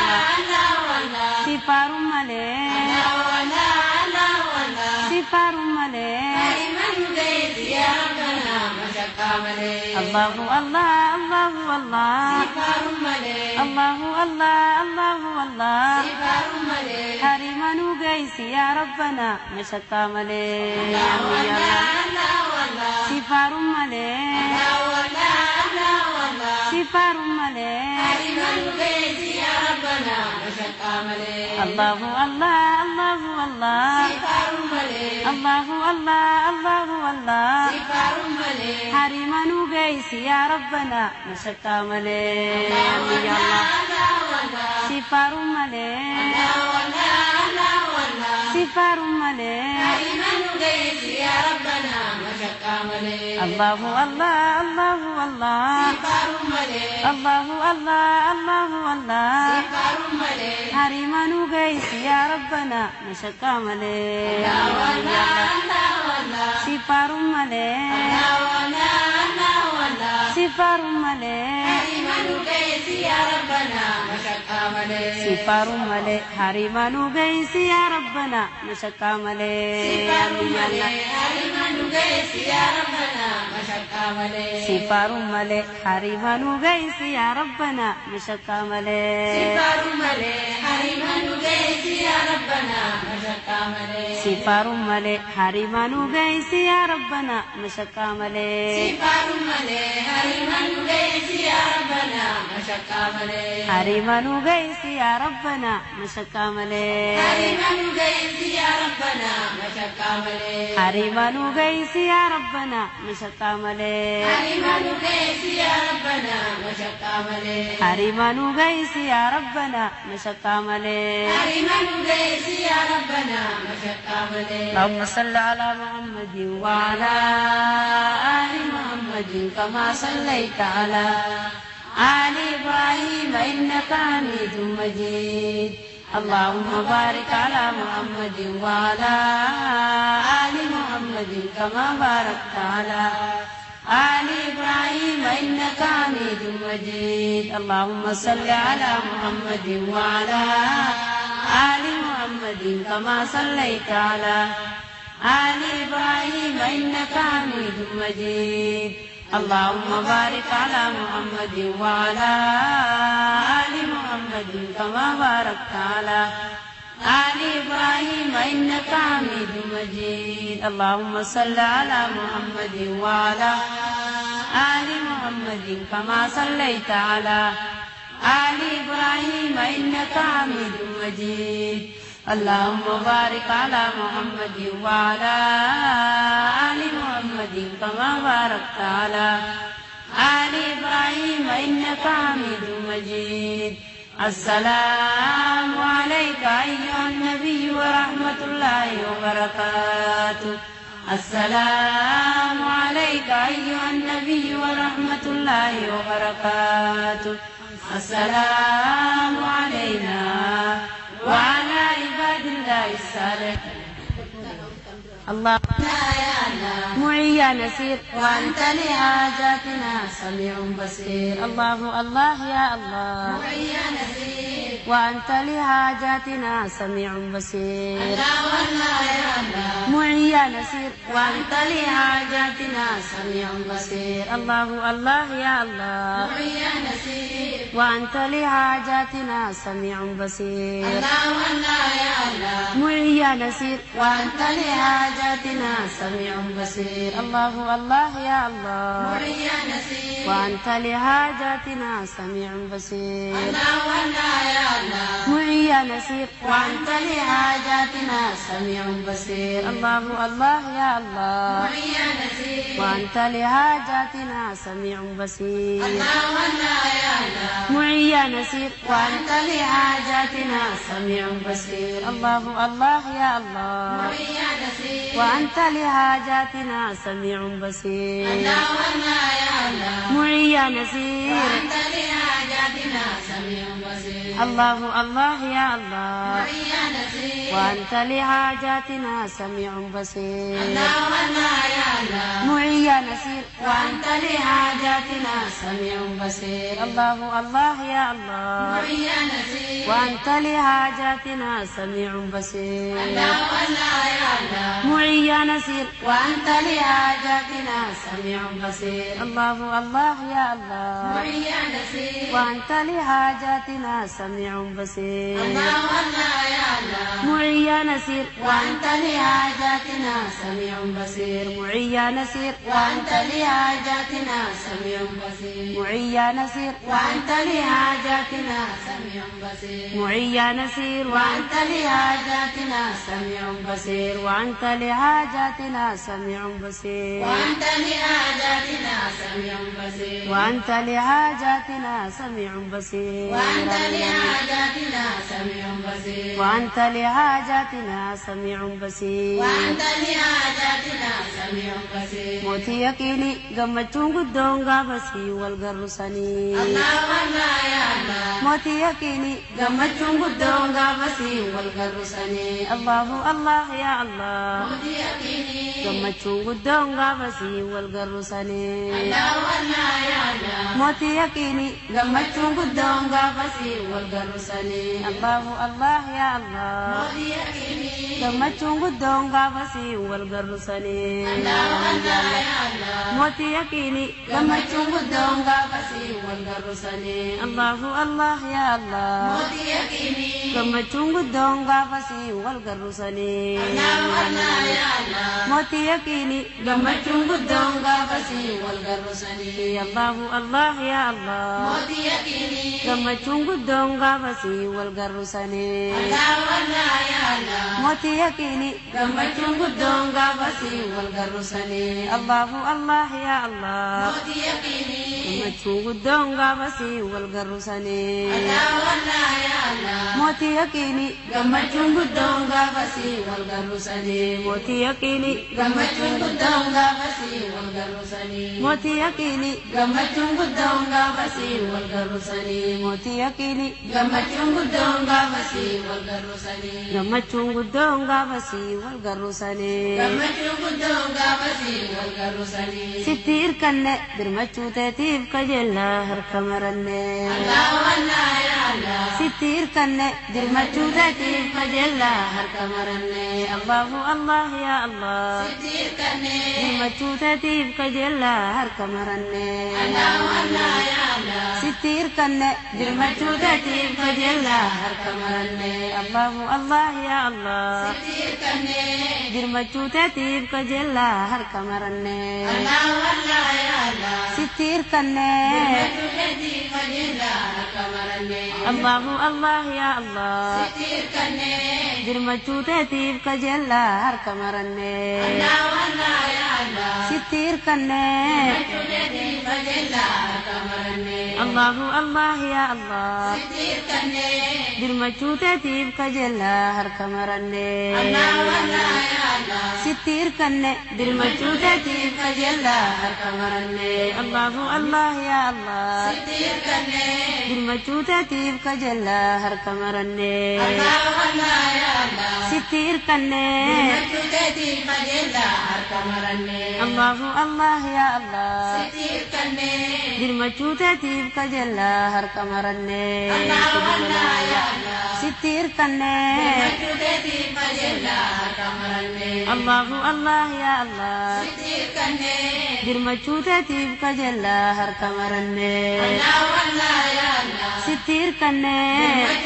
لا ولا سفار ملي لا ولا لا ولا سفار ملي من بيت يا ربنا مشق ملي الله الله الله والله سفر ملي الله الله الله والله سفر ملي حريمانو قيس يا ربنا مشقا ملي لا ولا لا ولا سفار ملي لا ولا لا ولا سفار ملي من بيت يا ربنا مشق ملي الله الله الله والله سفر ملي الله الله الله والله سفر ملي حريمانو قيس يا ربنا مشقا ملي لا يا ولا الله لا ولا سفار ملي لا ولا لا ولا سفار ملي من بيت يا ربنا مشق ملي الله الله الله والله سفر ملي الله الله الله والله سفر ملي حريمانو قيس يا ربنا مشقا ملي لا ولا لا ولا سفار ملي لا ولا لا ولا سفار ملي من بيت يا ربنا مشق ملي سفار ملي حريمانو قيس يا ربنا مشقا ملي سفر ملي من بيت يا ربنا مشق ملي سفار ملي حريمانو قيس يا ربنا مشقا ملي سفر ملي من بيت يا ربنا مشق ملي سفار ملي حريمانو قيس يا ربنا مشقا ملي سفر ملي من بيت يا ربنا مشق ملي حريمانو قيس يا ربنا مشقا ملي من بيت يا ربنا مشق ملي حريمانو قيس يا ربنا مشقا ملي من بيت يا ربنا مشق ملي حريمانو قيس يا ربنا مشقا ملي من بيت يا ربنا مشق ملي اللهم صل على محمد وعلى آل محمد كما صليت على آل إبراهيم إنك حميد مجيد اللهم بارك على محمد وعلى آل محمد كما باركت على آل إبراهيم إنك حميد مجيد اللهم صل على محمد وعلى آل محمد كما صليت على آل إبراهيم إنك حميد مجيد اللهم بارك على محمد وعلى آل محمد كما باركت على آل إبراهيم إنك حميد مجيد اللهم صل على محمد وعلى آل محمد كما صليت على آل إبراهيم إنك حميد مجيد اللهم بارك على محمد وعلى آل محمد كما باركت على آل إبراهيم إنك حميد مجيد السلام عليك أيها النبي ورحمة الله وبركاته السلام عليك أيها النبي ورحمة الله وبركاته السلام علينا وعلى عباد الله الصالحين الله معي يا نسير وأنت لحاجاتنا سميع بصير الله الله يا الله معي يا نسير وأنت لحاجاتنا سميع بصير الله يا الله معي يا نسير وأنت لحاجاتنا سميع بصير الله الله يا الله معي يا نسير وأنت لحاجاتنا سميع بصير الله يا الله معي يا نسير وأنت لحاجاتنا سميع بصير الله الله يا الله معي يا نسير وأنت لحاجاتنا سميع بصير الله يا الله معي يا نسير وأنت لحاجاتنا سميع بصير الله الله يا الله معي يا نسير وأنت لحاجاتنا سميع بصير الله يا الله معي يا نسير وأنت لحاجاتنا سميع بصير الله الله يا الله معي يا نسير وأنت لحاجاتنا سميع بصير الله يا الله معي يا نسير أنت لحاجاتنا سميع بصير الله الله يا الله معي يا نسير وأنت لحاجاتنا سميع بصير الله يا الله معي يا نسير وأنت لحاجاتنا سميع بصير الله الله يا الله معي يا نسير وأنت لحاجاتنا سميع بصير الله يا الله معي يا نسير وأنت لحاجاتنا سميع بصير الله الله يا الله معي يا نسير وأنت لحاجاتنا سميع بصير الله يا الله معي يا نسير وأنت لحاجاتنا سميع بصير معي يا نسير وأنت لحاجاتنا سميع بصير معي يا نسير وأنت لحاجاتنا سميع بصير معي يا نسير وأنت لحاجاتنا سميع بصير وأنت لحاجاتنا سميع بصير وأنت لحاجاتنا سميع بصير وأنت لحاجاتنا سميع بصير وأنت لحاجاتنا سميع بصير وأنت لحاجاتنا سميع بصير وأنت لحاجاتنا سميع بصير موتي يقيني قمتون قدون قابسي والقرصني الله يا الله موتي يقيني قمتون قدون قابسي والقرصني الله الله يا الله موتي يقيني قمتون قدون قابسي والقرصني الله يا الله موتي يقيني قمتون قدون قابسي والقرصني الله الله يا الله موتي يقيني قمتون قدون قابسي والقرصني الله يا الله موتي يقيني قمتون قدون قابسي والقرصني الله الله يا الله موتي يقيني قمتون قدون قابسي والقرصني الله يا الله موتي يقيني قمتون قدون قابسي والقرصني الله الله يا الله موتي يقيني قمتون قدون قابسي والقرصني الله يا الله موتي يقيني قمتون قدون قابسي والقرصني الله الله يا الله موتي يقيني gammachuun guddoon gaafasii wal garrusanii Allah wallah ya Allah mootii yaqiini gammachuun guddoon gaafasii wal garrusanii mootii yaqiini gammachuun guddoon gaafasii wal garrusanii mootii yaqiini gammachuun guddoon gaafasii wal garrusanii mootii yaqiini gammachuun guddoon gaafasii wal garrusanii gammachuun guddoon gaafasii wal garrusanii gammachuun guddoon gaafasii wal garrusanii sitti irkanne birmachuu teetiif kajeellaa harka maranne Allah wallah ya Allah sitti irkanne birmachuu teetiif kajeellaa harka maranne Allahu Allah ya Allah sitirkanne birmachuu teetiif kajeellaa harka maranne Allah wallah ya Allah sitti irkanne birmachuu teetiif kajeellaa harka maranne Allahu Allah ya Allah sitirkanne birmachuu teetiif kajeellaa harka maranne Allah wallah ya Allah sitti irkanne Tulleti fajilla kamaranne Allahu Allah ya Allah sitirkanne birmachuu teetiif kajeellaa harka maranne Allah wallah ya Allah sitti irkanne Tulleti fajilla kamaranne Allahu Allah ya Allah sitirkanne birmachuu teetiif kajeellaa harka maranne Allah wallah ya Allah sitti irkanne birmachuu teetiif kajeellaa harka maranne Allahu Allah ya Allah sitirkanne birmachuu teetiif kajeellaa harka maranne Allah wallah ya Allah sitti irkanne Tulleti fajilla kamaranne Allahu Allah ya Allah sitirkanne birmachuu teetiif kajeellaa harka maranne Allah wallah ya Allah sitti irkanne Tulleti fajilla kamaranne Allahu Allah ya Allah sitirkanne birmachuu teetiif kajeellaa harka maranne Allah wallah ya Allah sitti irkanne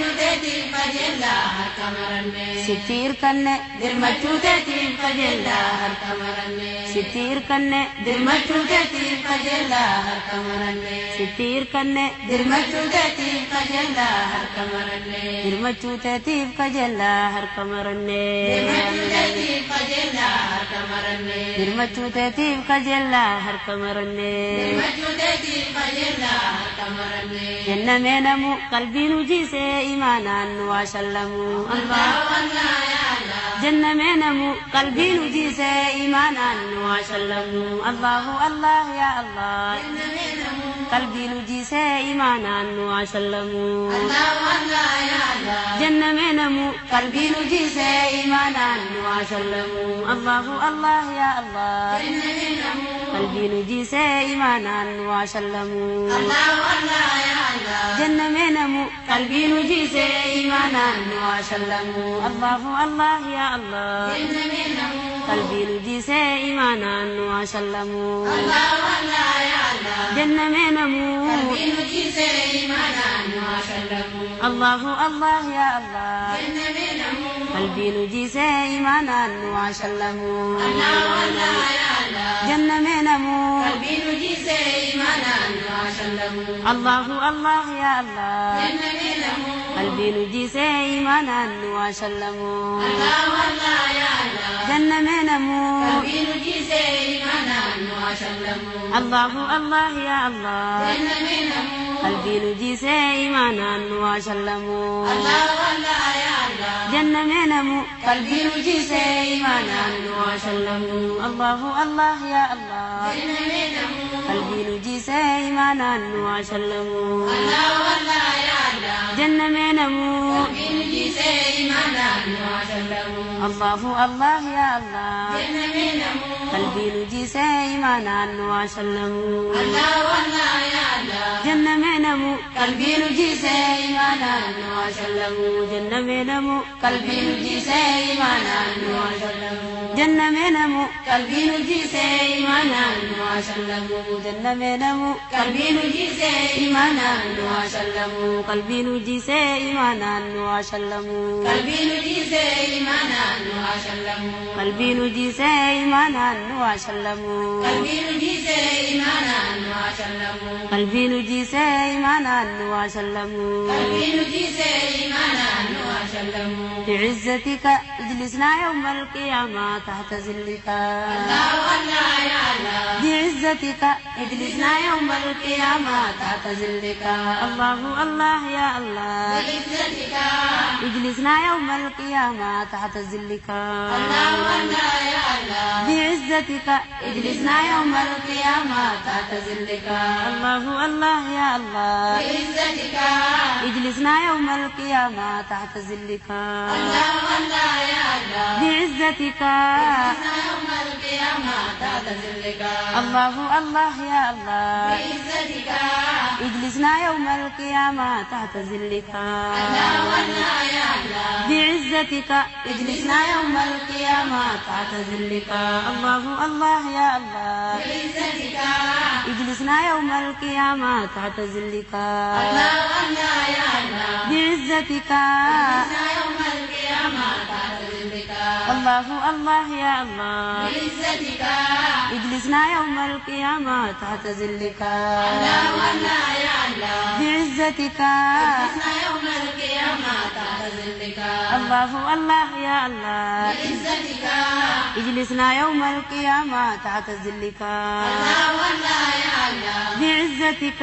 Tulleti fajilla kamaranne sitti irkanne Dirmachuu teetiif kajeellaa harka maranne sitti irkanne Dirmachuu teetiif kajeellaa harka maranne sitti irkanne Dirmachuu teetiif kajeellaa harka maranne birmachuu teetiif kajeellaa harka maranne Dirmachuu teetiif kajeellaa harka maranne birmachuu teetiif kajeellaa harka maranne Dirmachuu teetiif kajeellaa harka maranne jennamee namu qalbiin hujiisee imaanaan nu waa shallamu Allah wallah ya Allah jennamee namu qalbiin hujiisee imaanaan nu waa shallamu Allahu Allah ya Allah qalbiin hujiisee imaanaan nu waa shallamu Allah wallah ya Allah jennamee namu qalbiin hujiisee imaanaan nu waa shallamu Allahu Allah ya Allah qalbiin hujiisee imaanaan nu waa shallamu Allah wallah ya Allah jennamee namu qalbiin hujiisee imaanaan nu waa shallamu Allahu Allah ya Allah qalbiin hujiisee imaanaan nu waa shallamu Allah wallah ya Allah jennamee namu Inujise imanan wa sallamu Allahu Allah ya Allah qalbiin hujiisee imaanaan nu waa shallamu Allah wallah ya Allah jennamee namu Inujise imanan wa sallamu Allahu Allah ya Allah qalbiin hujiisee imaanaan nu waa shallamu Allah wallah ya Allah jennamee namu Inujise imanan wa sallamu Allahu Allah ya Allah qalbiin hujiisee imaanaan nu waa shallamu Allah wallah ya Allah jennamee namu qalbiin hujiisee imaanaan nu waa shallamu Allahu Allah ya Allah qalbiin hujiisee imaanaan nu waa shallamu Allah wallah ya Allah jennamee namu Inujise imanan wa sallamu Allahu Allah ya Allah qalbiin hujiisee imaanaan nu waa shallamu Allah wallah ya Allah jennamee namu qalbiin hujiisee imaanaan nu waa shallamu jennamee namu qalbiin hujiisee imaanaan nu waa shallamu jennamee namu qalbiin hujiisee imaanaan nu waa shallamu jennamee namu qalbiin hujiisee imaanaan nu waa shallamu qalbiin hujiisee imaanaan nu waa shallamu Inujise imanan wa sallamu qalbiin hujiisee imaanaan nu waa shallamu Inujise imanan wa sallamu qalbiin hujiisee imaanaan nu waa shallamu Inujise imanan wa sallamu بعزتك اجلسنا يوم القيامة تحت ظلك الله الله يا الله بعزتك اجلسنا يوم القيامة تحت ظلك الله الله يا الله بعزتك اجلسنا يوم القيامة تحت ظلك الله الله يا الله بعزتك اجلسنا يوم القيامة تحت ظلك الله الله يا الله بعزتك اجلسنا يوم القيامة تحت ظلك الله الله يا الله بعزتك يوم القيامة تحت ظلك الله الله يا الله بعزتك اجلسنا يوم القيامة تحت ظلك الله الله يا الله بعزتك اجلسنا يوم القيامة تحت ظلك الله الله يا الله بعزتك اجلسنا يوم القيامة تحت ظلك الله الله يا الله بعزتك يوم القيامة تحت ظلك الله الله يا الله بعزتك اجلسنا يوم القيامة تحت ظلك الله الله يا الله بعزتك يوم القيامة تحت ظلك الله الله يا الله بعزتك اجلسنا يوم القيامة تحت ظلك الله الله يا الله بعزتك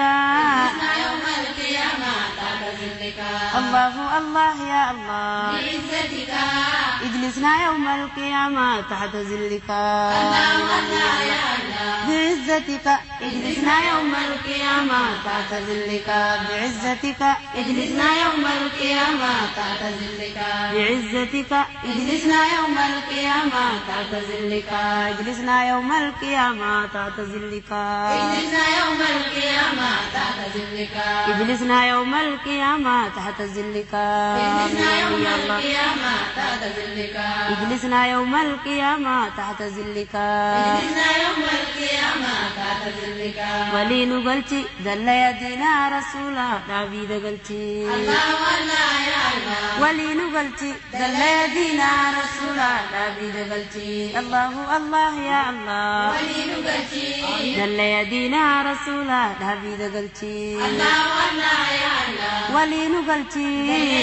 يوم القيامة تحت ظلك الله الله يا الله بعزتك اجلسنا يوم القيامة تحت ظلك الله الله يا الله بعزتك اجلسنا يوم القيامة تحت ظلك بعزتك اجلسنا يوم القيامة تحت ظلك بعزتك اجلسنا يوم القيامة تحت ظلك اجلسنا يوم القيامة تحت ظلك اجلسنا يوم القيامة تحت ظلك اجلسنا يوم القيامة تحت ظلك اجلسنا يوم يا الله القيامة تحت ظلك اجلسنا يوم القيامة تحت ظلك اجلسنا يوم القيامة تحت ظلك ولين قلتي دل يدينا رسولا داويد قلتي الله الله يا الله ولين قلتي دل يدينا رسولا داويد قلتي الله الله يا الله ولين قلتي دل يدينا رسولا داويد قلتي الله الله يا الله ولين قلتي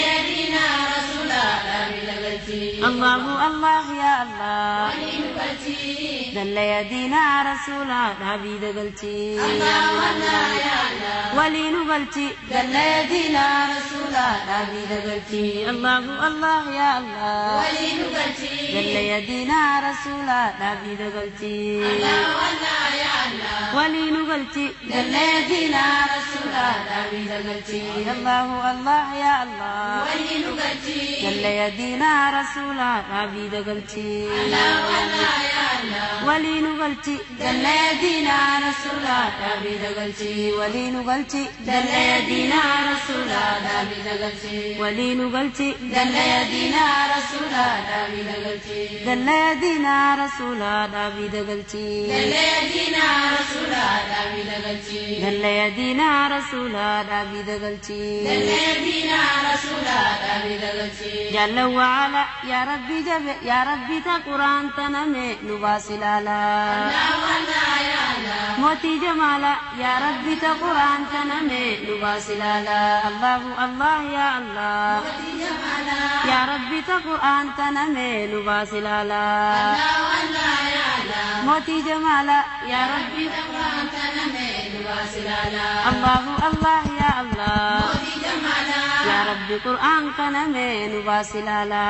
يدينا رسولا داويد قلتي الله الله يا الله ولين قلتي دل يدينا رسولا داويد قلتي الله الله يا الله ولين قلتي دل يدينا رسولا داويد قلتي الله الله يا الله ولين قلتي دل يدينا رسولا داويد قلتي الله الله يا الله ولين قلتي دل يدينا رسولا داويد قلتي الله الله يا الله ولين قلتي دل يدينا رسولا داويد قلتي الله الله يا الله ولين قلتي دل يدينا رسولا داويد قلتي ولين قلتي دل يدينا رسولا داويد قلتي ولين قلتي دل يدينا رسولا داويد قلتي دل يدينا رسولا داويد قلتي يدينا رسولا داويد قلتي دل يدينا رسولا داويد قلتي يدينا رسولا داويد قلتي جل وعلا يا ربي جب يا ربي تا قرآن تنمي نباسلالا الله الله يا الله موتي جمالا يا ربي تا قرآن تنمي نباسلالا الله الله يا الله جمالا يا ربي تا قرآن تنمي نباسلالا الله الله يا الله موتي جمالا يا ربي قرآن تنمي واصلالا الله الله يا الله جمالا يا ربي قرآن كنمي نباسلالا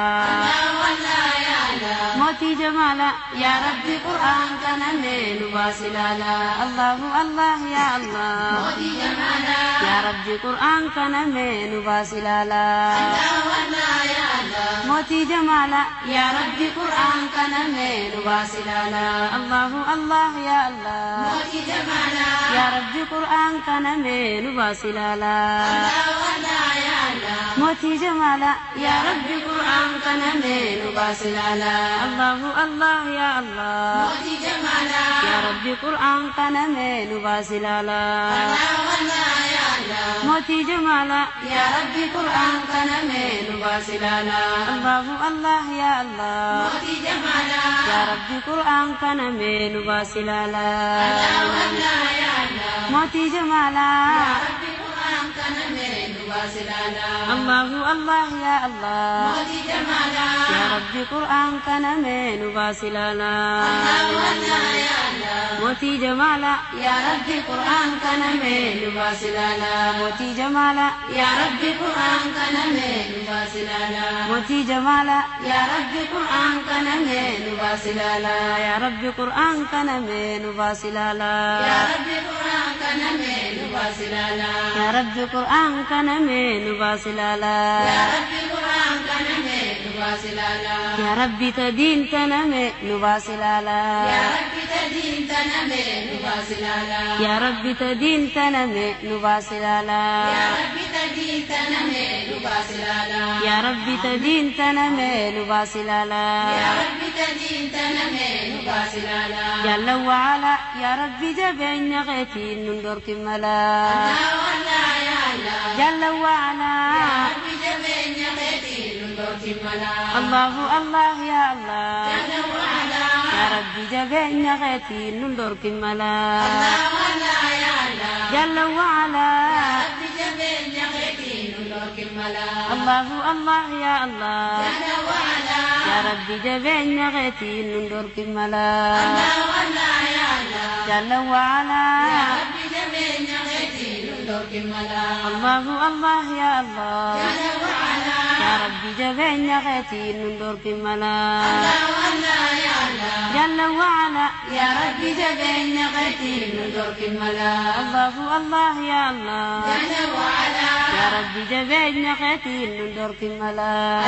الله يا الله موتي جمالا يا ربي قرآن كنمي نباسلالا الله الله يا الله جمالا يا ربي قرآن كنمي نباسلالا الله يا الله موتي جمالا يا ربي قرآن كنمي نباسلالا الله الله يا الله جمالا يا ربي قرآن كنمي نباسلالا الله يا الله موتي جمالا يا ربي قرآن كنمي نباسلالا الله الله يا الله جمالا يا ربي قرآن كنمي نباسلالا الله يا الله موتي جمالا يا ربي قرآن كنمي نباسلالا الله الله يا الله جمالا يا ربي قرآن كنمي نباسلالا الله يا الله موتي جمالا ربي قرآن كنمي نباسلالا الله الله يا الله موتي جمالا يا ربي قرآن كان من نباسلالا الله يا الله موتي جمالا يا ربي قرآن كان من نباسلالا موتي جمالا يا ربي قرآن كان من نباسلالا موتي جمالا يا ربي قرآن كان من نباسلالا يا ربي قرآن كان من نباسلالا يا ربي قرآن كان من نباسلالا يا ربي قرآن كان من نباسلالا يا ربي قرآن كان من نباسلالا يا ربي تدين تنمي نباسلالا يا ربي تدين تنمي نباسلالا يا ربي تدين تنمي نباسلالا يا ربي تدين تنمي نباسلالا يا ربي تدين تنمي نباسلالا يا ربي تدين تنمي نباسلالا جل وعلا يا ربي جبين غيتي نندور كملا الله يا الله جل وعلا يا ربي جبين يغيتي نندور كملا الله الله يا الله جل وعلا يا ربي جبين غيتي نندور كملا الله يا الله جل وعلا ربي جبين يغيتي نندور كملا الله الله يا الله جل وعلا يا ربي جبين غيتي نندور كملا الله يا الله جل وعلا ربي جبين يغيتي نندور كملا الله الله يا الله جل وعلا يا ربي جبين غيتي نندور كملا الله يا الله جل وعلا يا ربي جبين يغيتي نندور كملا الله الله يا الله جل وعلا يا ربي جبين غيتي نندور كملا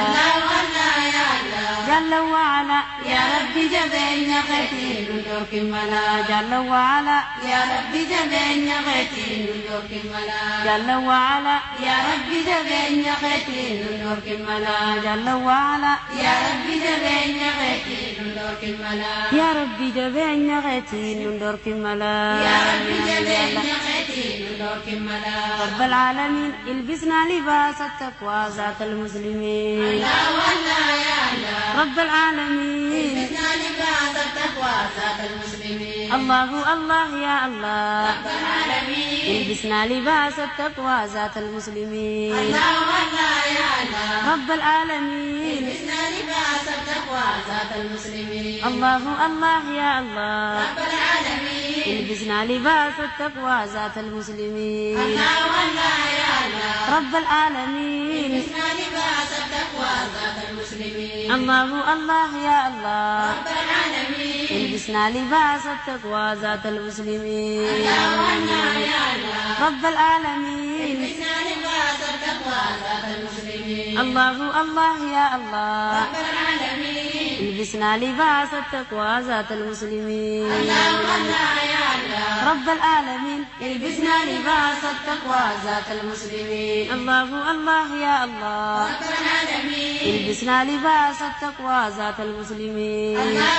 الله يا الله جل وعلا يا ربي جبين يغيتي نندور كملا جل وعلا يا ربي جبين يغيتي نندور كملا جل وعلا يا ربي جبين يغيتي نندور كملا جل وعلا يا ربي جبين يغيتي نندور كملا يا ربي جبين غيتي نندور كملا يا ربي جبين يغيتي نندور كملا رب العالمين البسنا لباس التقوى ذات المسلمين الله يا الله رب العالمين لبسنا لباس التقوى ذات المسلمين الله الله يا الله رب العالمين البسنا لباس التقوى ذات المسلمين الله يا الله رب العالمين لبسنا لباس التقوى ذات المسلمين الله الله يا الله رب العالمين البسنا لباس التقوى ذات المسلمين الله يا الله رب العالمين لبسنا لباس التقوى ذات المسلمين الله الله يا الله رب العالمين البسنا لباس التقوى ذات المسلمين الله يا الله رب العالمين لبسنا لباس التقوى ذات المسلمين الله الله يا الله رب العالمين البسنا لباس التقوى ذات المسلمين الله يا الله رب العالمين لبسنا لباس التقوى ذات المسلمين الله الله يا الله رب العالمين البسنا لباس التقوى ذات المسلمين الله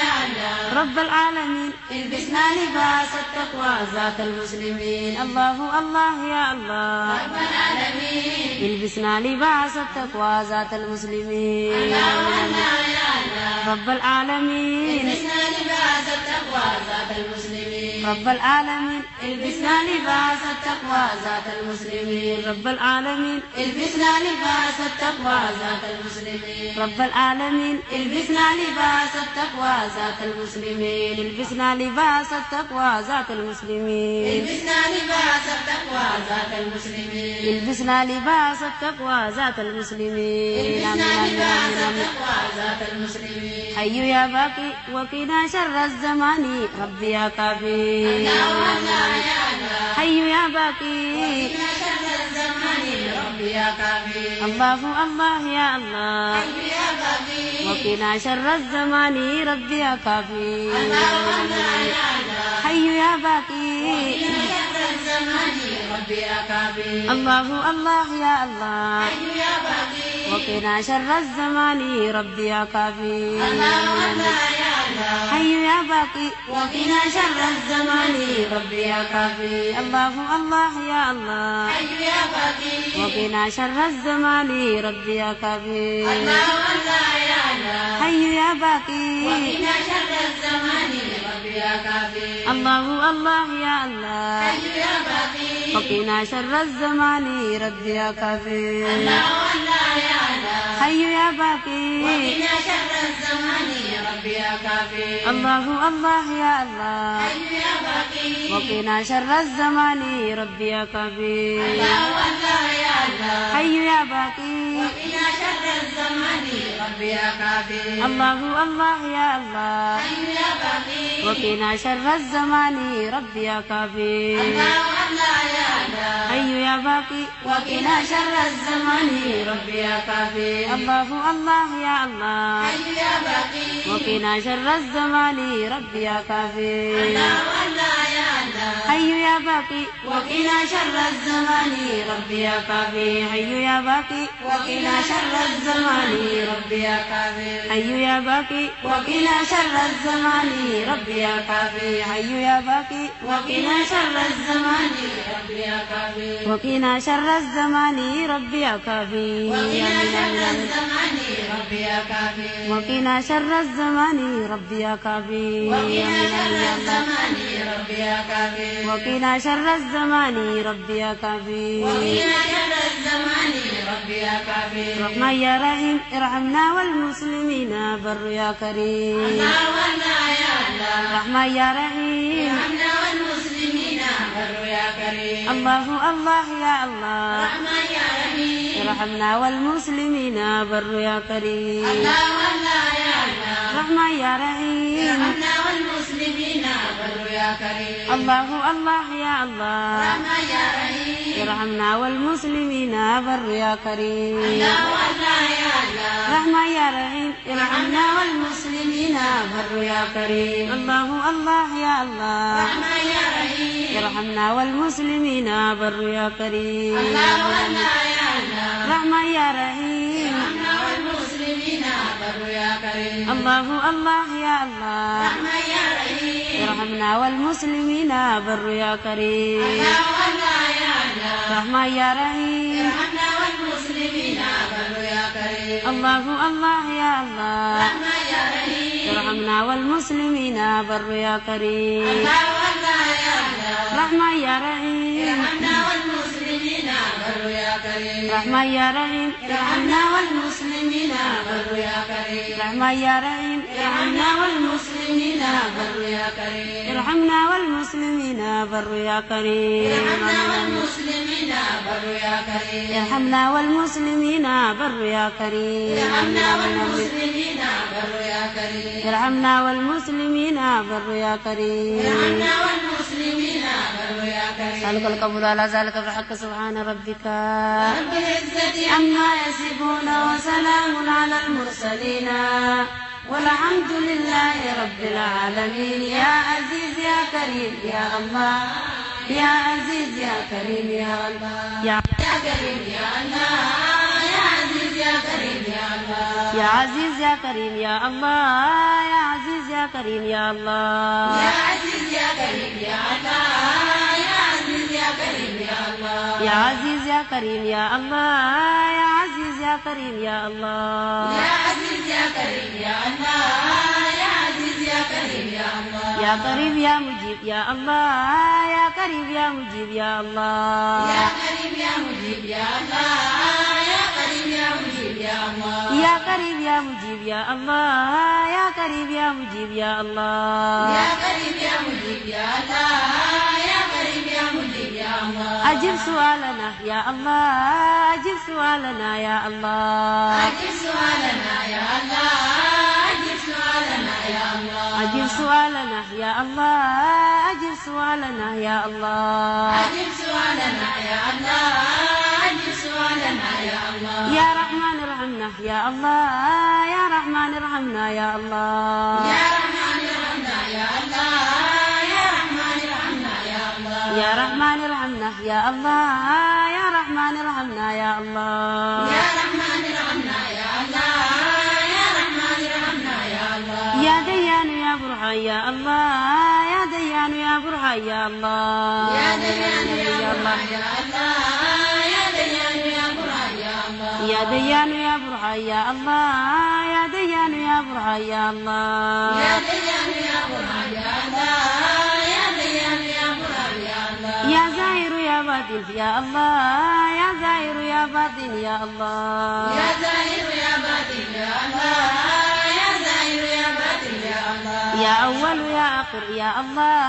يا الله رب العالمين لبسنا لباس التقوى ذات المسلمين الله الله يا الله رب العالمين البسنا لباس التقوى ذات المسلمين الله يا الله رب العالمين لبسنا لباس التقوى ذات المسلمين رب العالمين لبسنا لباس التقوى ذات المسلمين رب العالمين لبسنا لباس التقوى ذات المسلمين رب العالمين لبسنا لباس التقوى ذات المسلمين البسنا لباس التقوى ذات المسلمين لبسنا لباس التقوى ذات المسلمين البسنا لباس التقوى ذات المسلمين لبسنا لباس التقوى ذات المسلمين حي يا باقي وقنا شر الزمان ربي يا كافي الله يا الله حي يا باقي إن شر الزمان ربي يا كافي الله الله يا الله يا باقي وقنا شر الزمان ربي يا كافي الله يا الله حي يا باقي إن شر الزمان ربي يا كافي الله الله يا الله يا باقي وقنا شر الزمان ربي يا كافي الله يا الله حي يا باقي وقنا شر الزمان ربي يا كافي الله الله يا الله يا باقي وقنا شر الزمان ربي يا كافي الله يا الله الله حي يا باقي وقنا شر الزمان ربي يا كافي الله الله يا الله حي يا باقي وقنا شر الزمان ربي يا كافي الله الله يا الله حي يا باقي وقنا شر الزمان ربي يا كافي الله الله يا الله حي يا باقي وقنا شر الزمان ربي يا كافي الله الله يا الله حي يا باقي وقنا شر الزمان ربي يا كافي الله الله يا الله حي يا باقي وقنا شر الزمان ربي يا كافي الله الله يا الله حي يا باقي وقنا شر الزمان ربي يا كافي الله الله يا الله حي يا باقي وقنا شر الزمان ربي يا كافي الله الله يا الله حي يا باقي وقنا شر الزمان ربي يا كافي حي يا باقي وقنا شر الزمان ربي يا كافي حي يا باقي وقنا شر الزمان ربي يا كافي حي يا باقي وقنا شر الزمان ربي يا كافي وقنا شر الزمان ربي يا كافي وقنا شر الزمان ربي يا كافي وقنا شر الزمان ربي يا كافي وقنا شر الزمان ربي يا كافي وقنا شر الزمان ربي يا كافي وقنا شر الزمان ربي يا كافي رحمن يا رحيم ارحمنا والمسلمين بر يا كريم الله والله يا الله رحمن يا رحيم ارحمنا والمسلمين بر يا كريم الله الله يا الله رحمن يا رحيم ارحمنا والمسلمين بر يا كريم الله والله يا الله رحمن يا رحيم ارحمنا والمسلمين بر يا كريم الله الله يا الله رحمن يا رحيم ارحمنا والمسلمين بر يا كريم الله والله يا الله رحمن يا رحيم ارحمنا والمسلمين بر يا كريم الله الله يا الله رحمن يا رحيم ارحمنا والمسلمين بر يا كريم الله والله يا الله رحمن يا رحيم ارحمنا والمسلمين بر يا كريم الله الله يا الله رحمن يا رحيم ارحمنا والمسلمين بر يا كريم الله والله يا الله رحمن يا رحيم ارحمنا والمسلمين بر يا كريم الله الله يا الله رحمن يا رحيم ارحمنا والمسلمين بر يا كريم الله والله يا الله رحمن يا رحيم ارحمنا والمسلمين بر يا كريم رحمن يا رحيم ارحمنا والمسلمين بر يا كريم رحمن يا رحيم ارحمنا والمسلمين بر يا كريم ارحمنا والمسلمين بر يا كريم ارحمنا والمسلمين بر يا كريم ارحمنا والمسلمين بر يا كريم ارحمنا والمسلمين بر يا كريم ارحمنا والمسلمين بر يا كريم ارحمنا والمسلمين بر يا كريم سألك القبول على ذلك بحق سبحان ربك رب العزة عما يصفون وسلام على المرسلين والحمد لله رب العالمين يا عزيز يا كريم يا الله يا عزيز يا كريم يا الله يا كريم يا الله يا عزيز يا كريم يا الله يا عزيز يا كريم يا الله يا عزيز يا كريم يا الله يا عزيز يا كريم يا الله يا عزيز يا كريم يا الله يا عزيز يا كريم يا الله يا عزيز يا كريم يا الله يا عزيز يا كريم يا الله يا عزيز يا كريم يا الله يا قريب يا مجيب يا الله يا قريب يا مجيب يا الله يا كريم يا مجيب يا الله يا كريم يا مجيب يا الله يا قريب يا مجيب يا الله يا قريب يا مجيب يا الله يا كريم يا مجيب يا الله يا كريم يا مجيب يا الله أجب سؤالنا يا الله أجب سؤالنا يا الله أجب سؤالنا يا الله أجب سؤالنا يا الله أجب سؤالنا يا الله أجب سؤالنا يا الله أجب سؤالنا يا الله أجب سؤالنا يا الله يا رحمن ارحمنا يا الله يا رحمن ارحمنا يا الله يا رحمن ارحمنا يا الله يا رحمن ارحمنا يا الله يا رحمن ارحمنا يا الله يا رحمن ارحمنا يا الله يا رحمن ارحمنا يا الله يا رحمن ارحمنا يا الله يا ديان يا برهان يا الله يا ديان يا برهان يا الله يا ديان يا الله يا الله يا ديان يا برهان يا الله يا ديان يا برهان يا الله يا ديان يا برهان يا الله يا ديان يا برهان يا الله يا ديان يا برهان يا الله يا زاهر يا باطن يا الله يا زاهر يا باطن يا الله يا زاهر يا باطن يا الله يا زاهر يا باطن يا الله يا أول يا آخر يا الله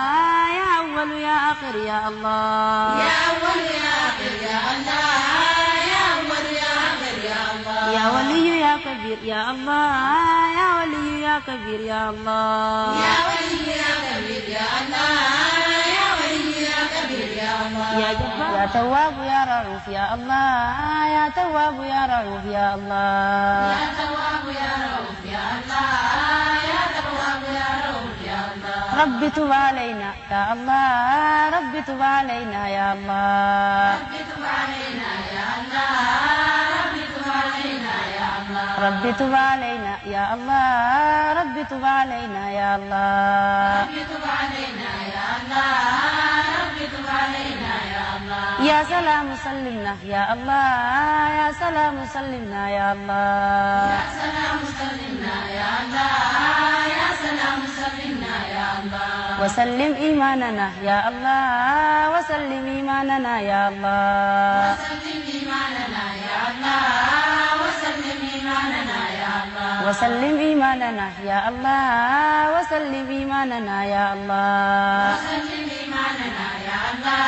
يا أول يا آخر يا الله يا أول يا آخر يا الله يا أول يا آخر يا الله يا ولي يا كبير يا الله يا ولي يا كبير يا الله يا ولي يا كبير يا الله يا ولي يا كبير يا الله يا جبار يا تواب يا رؤوف يا الله يا تواب يا رؤوف يا الله يا تواب يا رؤوف يا الله يا تواب يا رؤوف يا الله رب تب علينا يا الله رب تب علينا يا الله رب تب علينا يا الله رب تب علينا يا الله رب تب علينا يا الله رب تب علينا يا الله رب تب علينا يا الله رب تب علينا يا الله يا سلام سلمنا يا الله يا سلام سلمنا يا الله يا سلام سلمنا يا الله يا سلام سلمنا يا الله وسلم إيماننا يا الله وسلم إيماننا يا الله وسلم إيماننا يا الله وسلم إيماننا يا الله وسلم إيماننا يا الله وسلم إيماننا يا الله وسلم إيماننا يا الله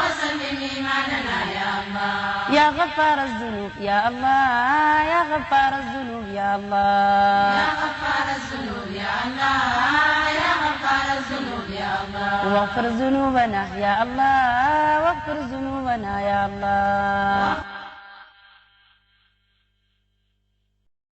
وسلم إيماننا يا الله يا غفار الذنوب يا الله يا غفار الذنوب يا الله يا غفار الذنوب يا الله يا غفار الذنوب يا الله واغفر ذنوبنا يا الله واغفر ذنوبنا يا الله